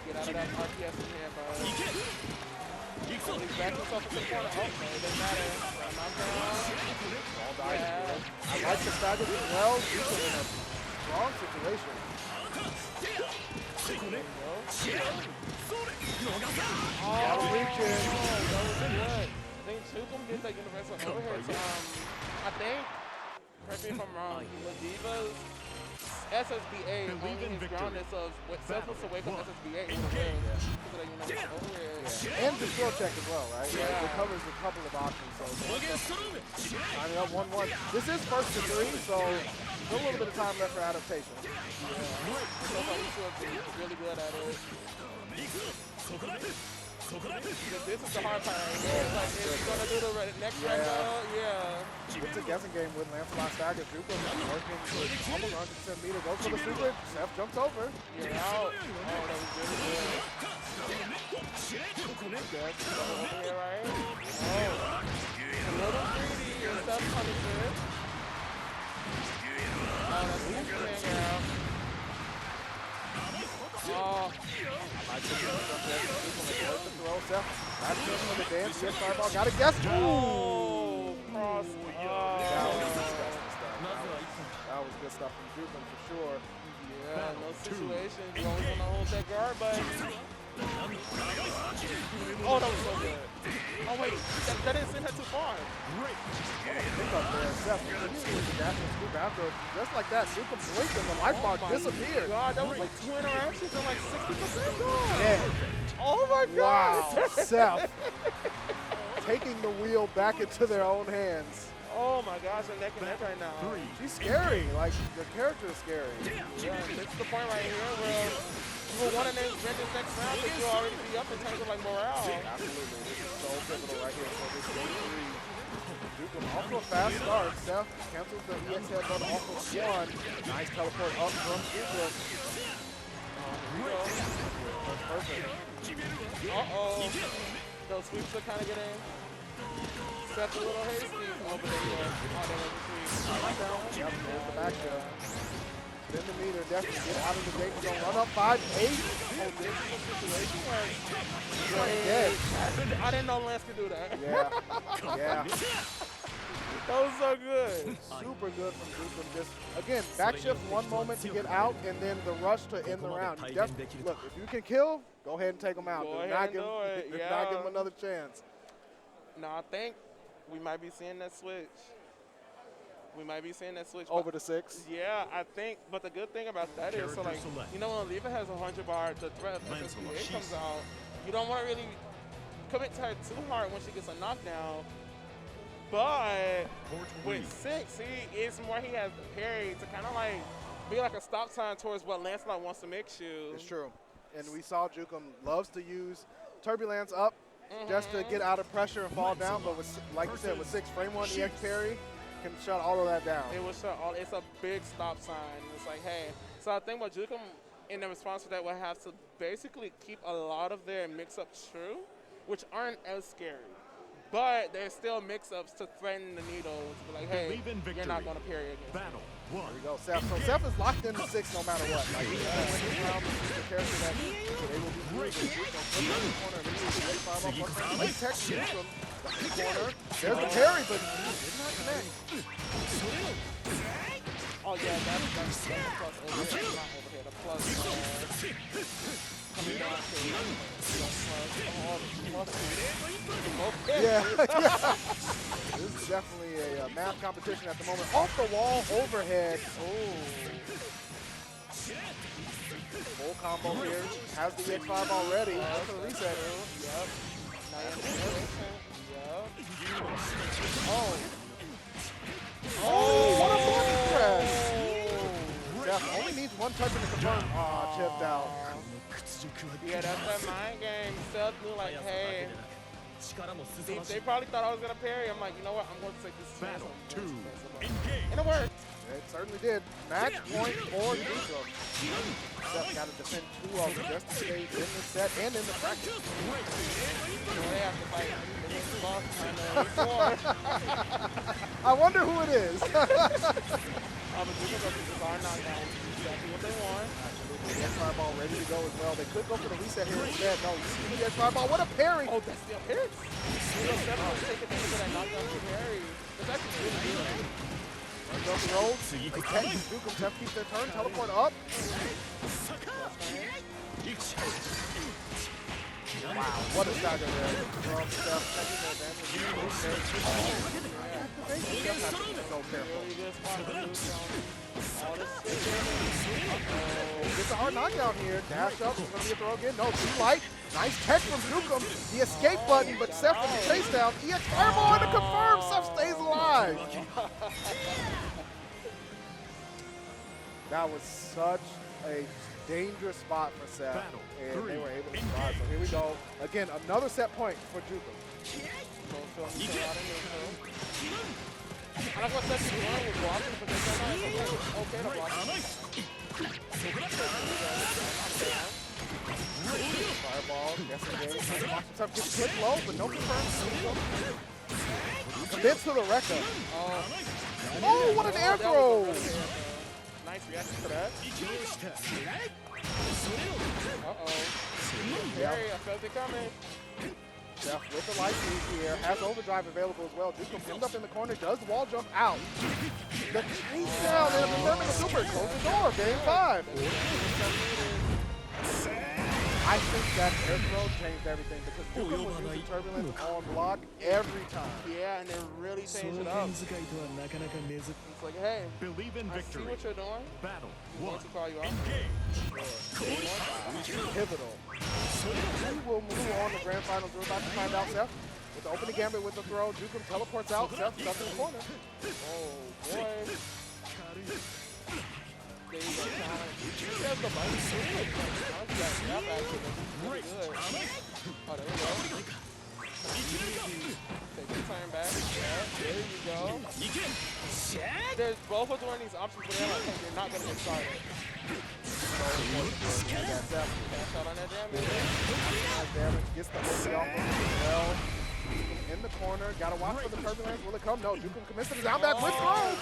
Get out of that RPS in here, bro. He's back himself into the corner. Oh, no, it doesn't matter. All dice good. I like the staggers as well. Jukum in a strong situation. There you go. Oh, reaching. That was good. I think Jukum did that universal overhead. So, I think, correct me if I'm wrong, Ladiva's SSBA only his grounded, so if Seth was to wake up SSBA, he would have because of that universal overhead. And the skill check as well, right? Yeah. It covers a couple of options. So lining up 1-1. This is first to 3, so still a little bit of time left for adaptation. Yeah. So far, he's really good at it. This is the hard part right here. It's like, is he going to do the next round? Yeah. It's a guessing game with Lancelot staggers. Jukum working with almost 100% meter. Goes for the super. Seth jumps over. You're out. Oh, that was really good. Good. Over here, right? Oh. A little greedy. And Seth punishes it. Oh, that's a good thing out. Oh. I like the throw. Seth. That's just for the dance. Yes, fireball. Got a guess. Oh, cross. That was disgusting stuff. That was good stuff from Jukum for sure. Yeah, no situation. You always want to hold that guard, but. Oh, that was so good. Oh, wait. That didn't send her too far. Pick up there. Seth continues to dash and scoop after. Just like that, Jukum blinked and the life bar disappeared. God, that was like 2 interactions and like 60% gone. Yeah. Oh, my God. Wow. Seth taking the wheel back into their own hands. Oh my gosh, they're neck and neck right now. She's scary. Like, the character is scary. Yeah, this is the point right here where you will want to win this next round, but you'll already be up in terms of like morale. Absolutely. This is so pivotal right here for this game 3. Jukum off to a fast start. Seth cancels the EX headbutt off of 1. Nice teleport up from Jukum. Here we go. That's perfect. Uh-oh. Those sweeps are kind of getting Seth a little hasty. Oh, but there you go. Oh, there was the sweep. I like that one. Yep, there's the back shot. Spin the meter, definitely get out of the danger zone. Run up 5-8. Oh, this is a situation where He's already dead. I didn't know Lance could do that. Yeah. That was so good. Super good from Jukum. Just, again, backshift one moment to get out, and then the rush to end the round. Look, if you can kill, go ahead and take them out. Go Do ahead and give, do it. do Yeah. not give them another chance. No, I think we might be seeing that switch. Over to 6. Yeah, I think. But the good thing about that is, so like, you know, when Oliva has a 100 bar, the threat of SSBA comes out. You don't want to really commit to her too hard when she gets a knockdown. But with 6, it's more he has the parry to kind of like be like a stop sign towards what Lancelot wants to make you. It's true. And we saw Jukum loves to use Turbulence up just to get out of pressure and fall down. But with, like you said, with 6, frame 1 EX parry can shut all of that down. It was it's a big stop sign. It's like, hey. So I think what Jukum, in the response to that, will have to basically keep a lot of their mix-ups true, which aren't as scary. But there's still mix-ups to threaten the needle to be like, hey, you're not going to parry against me. There we go, Seth. So Seth is locked into 6 no matter what. Like, he's going to win this round. This is the character that they will be using. Jukum put him in the corner. Then he's going to 5 off one frame. Late tech Jukum. Got in the corner. There's the parry, but he did not connect. Oh, yeah, that's the plus overhead. Not overhead. The plus coming down to Yeah. This is definitely a math competition at the moment. Off the wall, overhead. Full combo here. Has the X5 already. That's a reset. Yep. What a button press. Jeff only needs one touch to confirm. Aw, chipped out. Yeah, that's that mind game. Seth knew like, hey, they probably thought I was going to parry. I'm like, you know what? I'm going to take this chance. And it worked. It certainly did. Match point for Jukum. Seth got to defend 2 of them just to stay in the set and in the practice. They have to fight. I wonder who it is. But Jukum are knockdown. Exactly what they want. EX Fireball ready to go as well. They could go for the reset here instead. No, EX Fireball, what a parry! Oh, that's the hits. Seth will take advantage of that knockdown to parry. It's actually really good. Runs up the road. They catch Jukum. Seth keeps their turn. Teleport up. Wow, what a stagger there from Seth. Taking the advantage. Activation. Seth has to be so careful. Really good spot to lose from all this Gets a hard knockdown here. Dash up. It's going to be a throw again. No, too light. Nice tech from Jukum. The escape button, but Seth with the chase down. EX Fireball and a confirm. Seth stays alive. That was such a dangerous spot for Seth, and they were able to survive. So here we go. Again, another set point for Jukum. I like what Seth is doing with blocking, but they're not okay to block. Fireball, disengage. Watch himself get hit low, but no confirm. Commits to the Rekka. Oh, what an air throw! Nice reaction to that. Harry, I felt it coming. Seth with the light speed here, has overdrive available as well. Jukum pinned up in the corner, does wall jump out. The chase down and confirming the super. Close the door, game 5. I think that air throw changed everything because Jukum was using turbulence on block every time. Yeah, and they really changed it up. It's like, hey, Believe in I see victory. what you're doing. Battle I'm going 1. to call you out. Engage. Pivotal. We will move on to grand finals. We're about to find out Seth with the opening gambit with the throw. Jukum teleports out. Seth stuck in the corner. Oh, boy. There you go, Colin. He has the button too. That actually looks really good. Oh, there you go. Take your turn back. Yeah, there you go. There's both are doing these options, but they're not going to get started. Cash out on that damage. Nice damage. Gets the OC off as well. In the corner. Gotta watch for the turbulence. Will it come? No. Jukum commits to the down back with throw.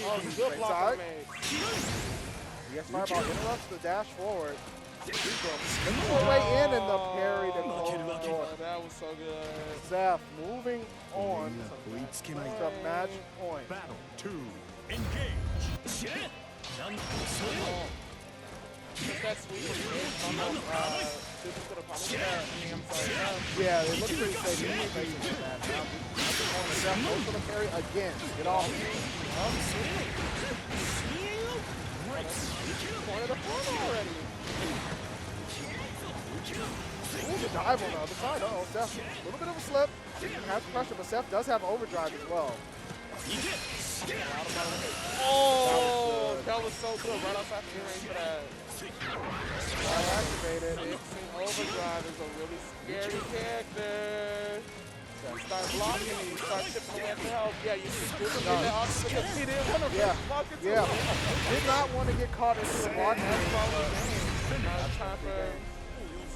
Oh, good block made. Yes, Fireball interrupts the dash forward. Making her way in and the parry to close the door. That was so good. Seth moving on to match point. Battle 2. Engage. That's sweet. Yeah, it looks pretty safe. He's facing that now. Seth goes for the parry again. Get off. Corner the corner already. Ooh, the dive on the other side. Uh-oh, Seth. A little bit of a slip. Has pressure, but Seth does have overdrive as well. Oh, that was so good. Right outside the range for that. Well activated. Mixing overdrive is a really scary character. Start blocking and you start chipping away at the help. Yeah, you should do that option because he didn't want to block it. Yeah. Did not want to get caught into the block. That's probably the game. Now it's time for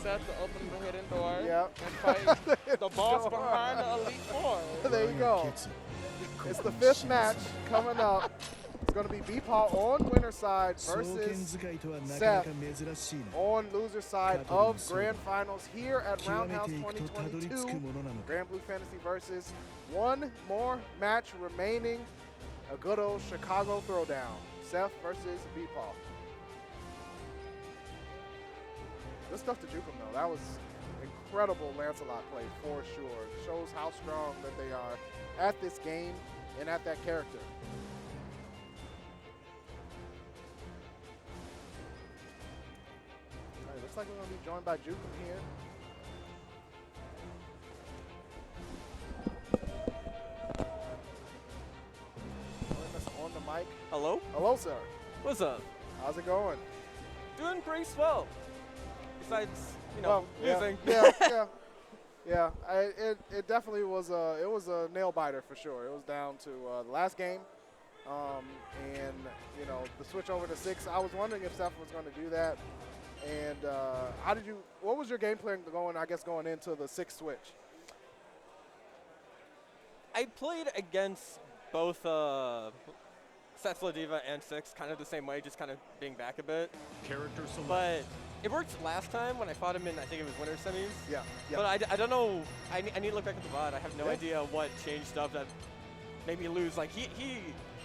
Seth to open the hidden door and fight the boss behind the Elite Four. There you go. It's the 5th match coming up. It's going to be Bpaw on winner side versus Seth on loser side of Grand Finals here at Roundhouse 2022. Granblue Fantasy versus one more match remaining. A good old Chicago throwdown. Seth versus Bpaw. Good stuff to Jukum though. That was incredible Lancelot play for sure. Shows how strong that they are at this game and at that character. All right, looks like we're going to be joined by Jukum here. Joining us on the mic. Hello? Hello, sir. What's up? How's it going? Doing pretty swell. Besides, you know, Well, losing. Yeah. It definitely was a nail biter for sure. It was down to the last game, and you know the switch over to 6. I was wondering if Seth was going to do that, and what was your game plan going? I guess going into the 6 switch. I played against both Seth Ladiva and 6 kind of the same way, just kind of being back a bit. Character select. But it worked last time when I fought him in, I think it was winter semis. Yeah. But I don't know. I need to look back at the VOD. I have no idea what changed up that made me lose. Like, he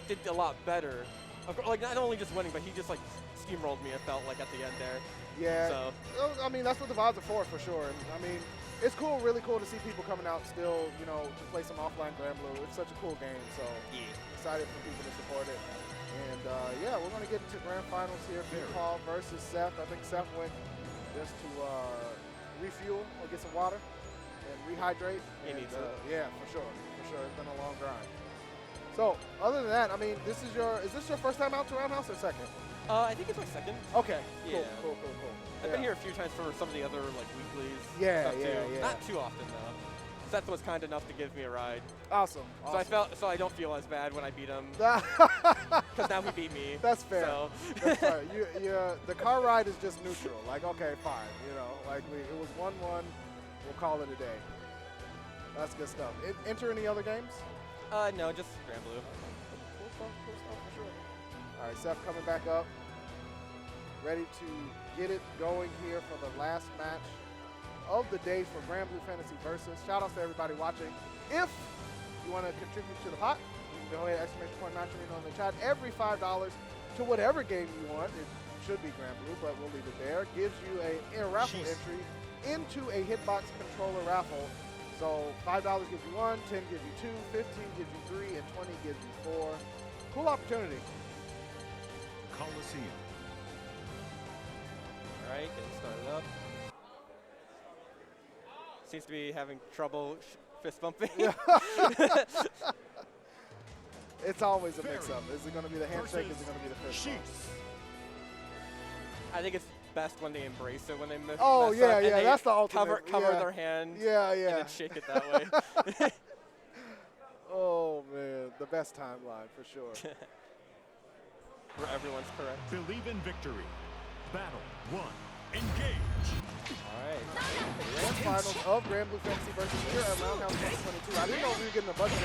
did a lot better. Like, not only just winning, but he just, like, steamrolled me, it felt like, at the end there. Yeah. So. I mean, that's what the VODs are for sure. And, I mean, it's cool, really cool to see people coming out still, you know, to play some offline Granblue. It's such a cool game, so excited for people to support it. And, yeah, we're going to get into grand finals here. Bpaw versus Seth. I think Seth went just to refuel or get some water and rehydrate. He needs it. Yeah, for sure. For sure. It's been a long grind. So, other than that, I mean, is this your first time out to Roundhouse or second? I think it's my second. Okay. Yeah. Cool. I've been here a few times for some of the other, like, weeklies. Yeah, stuff yeah, too. yeah. Not too often, though. Seth was kind enough to give me a ride. Awesome. So I don't feel as bad when I beat him. Because now he beat me. That's fair. So. That's fair. The car ride is just neutral. Like, okay, fine. You know, like it was 1-1. We'll call it a day. That's good stuff. Enter any other games? No, just Granblue. Cool stuff for sure. All right, Seth coming back up. Ready to get it going here for the last match of the day for Granblue Fantasy Versus. Shout out to everybody watching. If you want to contribute to the pot, you can go ahead, !match on the chat. Every $5 to whatever game you want. It should be Granblue, but we'll leave it there. Gives you a raffle entry into a hitbox controller raffle. So $5 gives you 1, 10 gives you 2, 15 gives you 3, and 20 gives you 4. Cool opportunity. Coliseum. All right, getting started up. Seems to be having trouble fist bumping. It's always a mix-up. Is it going to be the handshake? Is it going to be the fist bump? I think it's best when they embrace it, when they mess Oh, up yeah, and they that's the ultimate. cover their hand and then shake it that way. Oh, man, the best timeline for sure. Where everyone's correct. Believe in victory. Battle 1. Engage. All right. Grand finals of Granblue Fantasy versus here at Roundhouse 2022. I didn't know we were getting a bunch of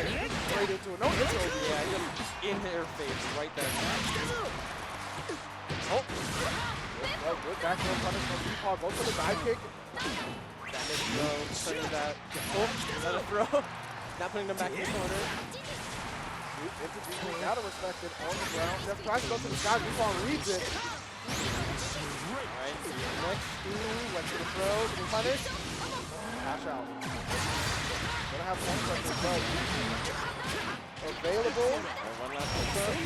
straight into it. No intro. Yeah, just in her face right there. Oh. Good back row punish from Bpaw. Goes for the dive kick. That makes throw. Turning that. Oh, another throw. Not putting them back in the corner. Into Bpaw. Gotta respect it on the ground. Seth tries to go to the sky. Bpaw reads it. Alright, next. Went to the throw. Can he punish? Cash out. Gonna have one pressure, but available. Alright, one last throw.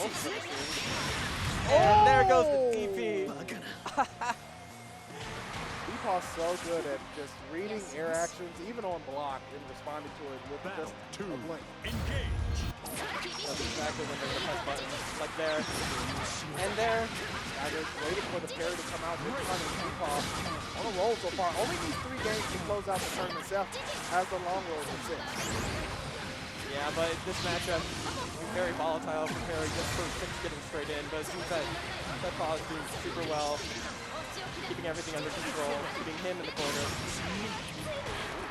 Oh, and there goes the DP. Bpaw's so good at just reading air actions, even on block, and responding to it with just a blink. Engage. That's exactly when they're going to press buttons. Like there. And there. I just waited for the parry to come out. Good punish. Bpaw on a roll so far. Only needs 3 games to close out the tournament. Seth has the long roll for 6. Yeah, but this matchup is very volatile for Perry just for 6 getting straight in. But it seems that Bpaw is doing super well, keeping everything under control, keeping him in the corner.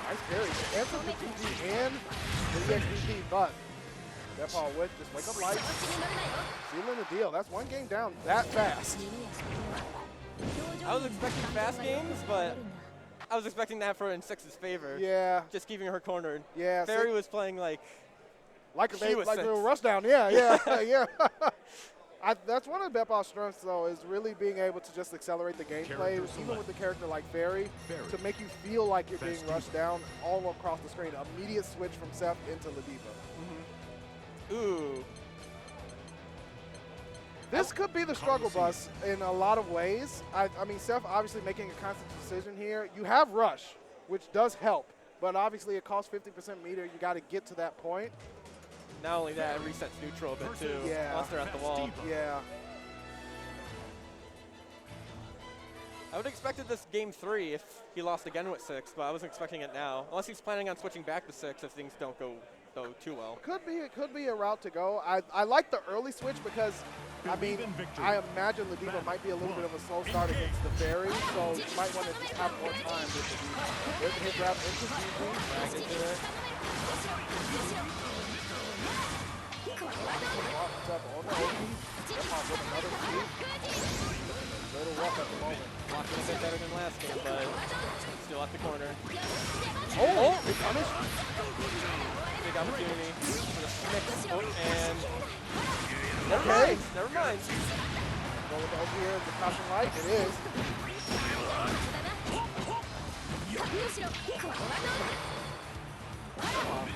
Nice parry. Answer the TG and the EXDP, but Bpaw with just wake up light, sealing the deal. That's 1 game down that fast. I was expecting fast games, but I was expecting that for in 6's favor. Yeah. Just keeping her cornered. Yeah. Perry was playing like a little rush down. Yeah, yeah. That's one of Bpaw's strengths, though, is really being able to just accelerate the gameplay, even with a character like Fairy, to make you feel like you're being rushed down all across the screen. Immediate switch from Seth into Ladiva. Ooh. This could be the struggle bus in a lot of ways. I mean, Seth obviously making a conscious decision here. You have rush, which does help, but obviously it costs 50% meter. You got to get to that point. Not only that, it resets neutral a bit too. Yeah. Once they're at the wall. Yeah. I would have expected this game 3 if he lost again with 6, but I wasn't expecting it now. Unless he's planning on switching back to 6 if things don't go too well. It could be a route to go. I like the early switch because, I mean, I imagine Ladiva might be a little bit of a slow start against the Fairy, so you might want to just have more time with Ladiva. There's a hit grab into DP. Back into it. On the OP. Bpaw with another sweep. A little rough at the moment. Blocking a bit better than last game, but still at the corner. Oh, big punish. Big opportunity for the mix. Oh, and Okay. never mind. Go with the OP here. Is the caution light? It is.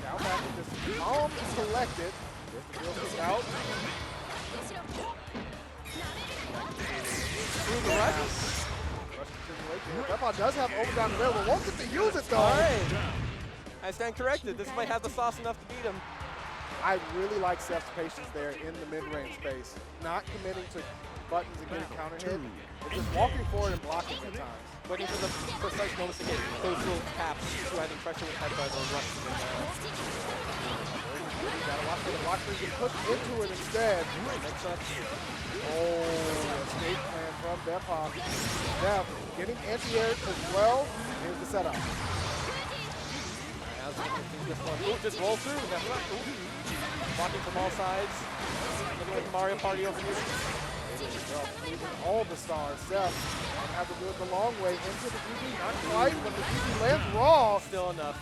Down back with this calm collected. There's the drill kick out. Through the rush. Rush continuation here. Bpaw does have overdrive available. Won't get to use it though. All right. I stand corrected. This might have the sauce enough to beat him. I really like Seth's patience there in the mid-range space. Not committing to buttons and getting counter hit. But just walking forward and blocking at times. Waiting for the precise moments to get those little taps to either pressure with headbutt or rush him. You gotta watch for the block free get pushed into it instead. Oh, escape plan from Bpaw. Now, getting anti-air as well. Here's the setup. Just roll through. Blocking from all sides. Looking like Mario Party over here. Losing all the stars. Seth gonna have to do it the long way into the DB. Not quite, but the DB lands raw. Still enough.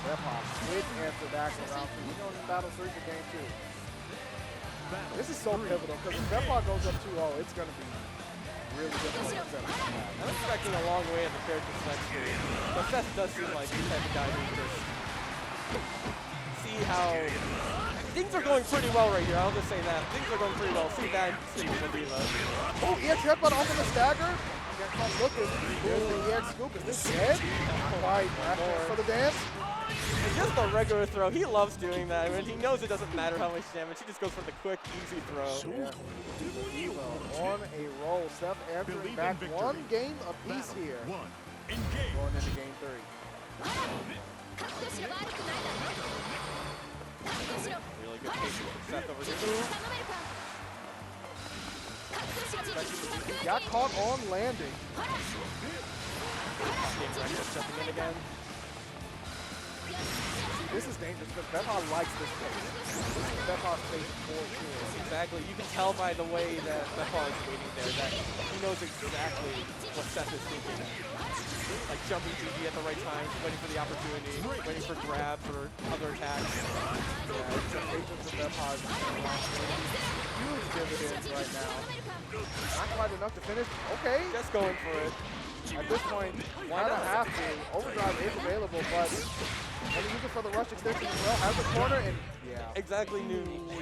Bpaw, quick answer back for round 2. We're going to battle 3 for game 2. This is so pivotal because if Bpaw goes up 2-0, it's going to be really difficult to set up. I'm expecting a long way of the character selection. But Seth does seem like the type of guy who just see how things are going pretty well right here. I'll just say that. Things are going pretty well. See that stick with the Diva. Oh, EX headbutt off of the stagger. Get caught looking. Here's the EX scoop. Is this dead? Not quite. For the dance. It's just a regular throw. He loves doing that. I mean, he knows it doesn't matter how much damage. He just goes for the quick, easy throw. Yeah. On a roll. Seth answering back one game apiece here. Going into game 3. Really good patience from Seth over here. He got caught on landing. Jumping in again. This is dangerous because Bpaw likes this space. This is Bpaw's space for sure. Exactly. You can tell by the way that Bpaw is waiting there that he knows exactly what Seth is thinking. Like jumping GG at the right time, waiting for the opportunity, waiting for grabs or other attacks. Yeah, the patience of Bpaw is huge dividends right now. Not quite enough to finish. Okay. Just going for it. At this point, kind of have to. Overdrive is available, but and use it for the rush extension as well. Has the corner and yeah. Exactly knew. Goes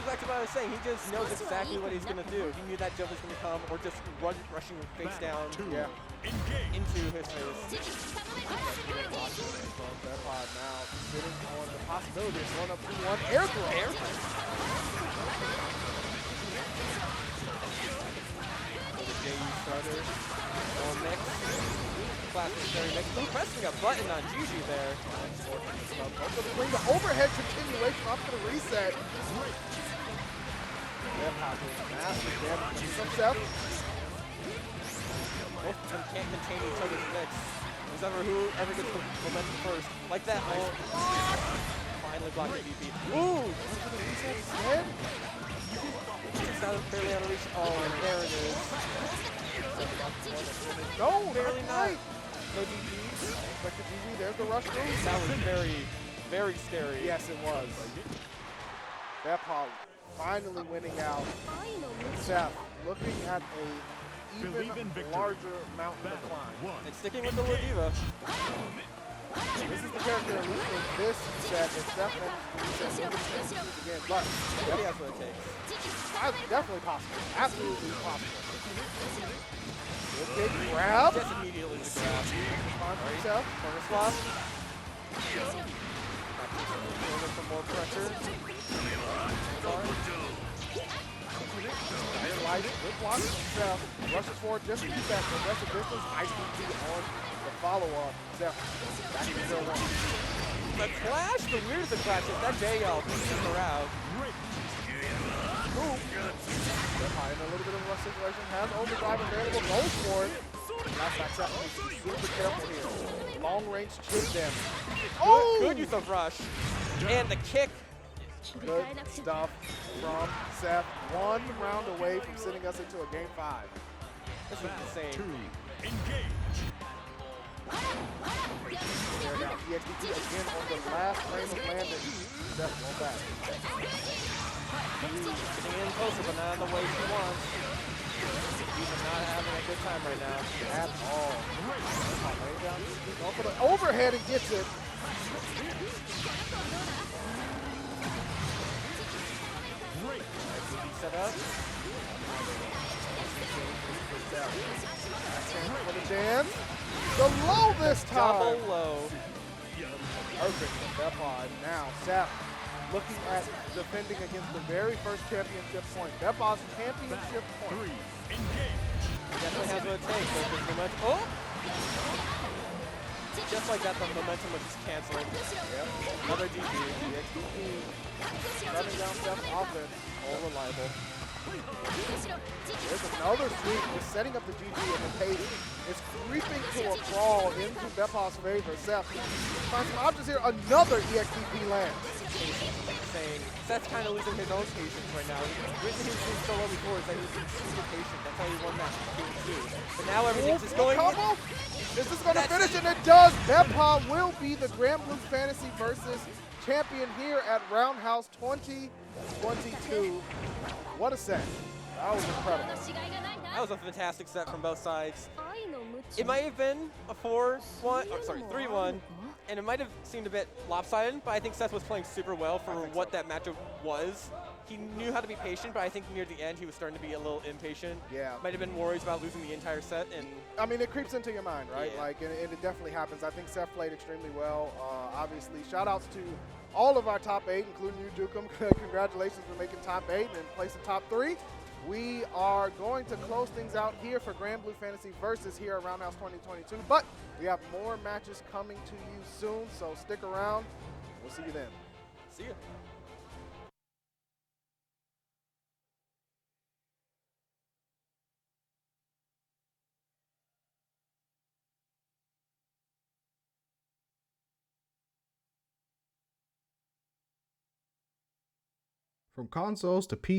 back to what I was saying. He just knows exactly what he's gonna do. He knew that jump was gonna come, or just rushing face down into his face. Bpaw now sitting on the possibility of going up 2-1 air throw. JU starter or mix. Classic Terry mix. Ooh, pressing a button on Gigi there. Bring the overhead continuation off to the reset. Bpaw doing massive damage from Seth. Both of them can't contain each other's mix. Whoever gets the momentum first. Like that. Oh. Finally blocking DP. Ooh! For the reset instead. It's not barely out of reach. Oh, and there it is. No, barely not. No DP. Expected GG. There's the rush through. That was very, very scary. Yes, it was. Bpaw finally winning out. Seth looking at a even larger mountain to climb. And sticking with the Ladiva. This is the character at least in this set. If Seth manages to reset again, but Maybe that's what it takes. definitely possible. Absolutely possible. Good kick, grab. Just immediately the grab. Response from Seth. Corner swap. Some more pressure. Light, good block from Seth. Rushes forward just to keep that aggressive distance. Nice DP on the follow-up. Seth, back to 0-1. The clash, the weirdest of clashes, that JL pushes her out. Scoop. Bpaw in a little bit of a rough situation. Has overdrive available. Goes for it. Last back Seth needs to be super careful here. Long range chip damage. Good use of rush. And the kick. Good stuff from Seth. 1 round away from sending us into a game 5. This is insane. 2, engage. There now, EXPT again on the last frame of landing. Seth going back. Getting in closer, but not the way he wants. He's not having a good time right now. At all. Laying down, going for the overhead and gets it. Great. Set up. For the dance. The low this time. Double low. Perfect from Bpaw. And now Seth looking at defending against the very first championship point. Bpaw's championship 3, point. engage. Definitely has what it takes. There's this momentum. Oh! Just like that, the momentum was just canceling. Yep. Another DP. EXPT shutting down Seth's offense. All reliable. There's another sweep. Just setting up the GG and the pace is creeping to a crawl into Bpaw's favor. Seth finds some options here. Another EXPT land. Insane. Seth's kind of losing his own patience right now. The reason he was doing so well before is that he was being super patient. That's how he won that game 2. But now everything's just going in. Combo? Is this going to finish? And it does. Bpaw will be the Granblue Fantasy versus champion here at Roundhouse 2022. What a set. That was incredible. That was a fantastic set from both sides. It might have been a 3-1, and it might have seemed a bit lopsided, but I think Seth was playing super well for what that matchup was. He knew how to be patient, but I think near the end he was starting to be a little impatient. Yeah. Might have been worries about losing the entire set. And I mean, it creeps into your mind, right? Yeah. Like, and it definitely happens. I think Seth played extremely well. Obviously, shout outs to all of our top 8, including you, Jukum. Congratulations for making top 8 and placing top 3. We are going to close things out here for Granblue Fantasy versus here at Roundhouse 2022. But we have more matches coming to you soon, so stick around. We'll see you then. see ya. From consoles to PC.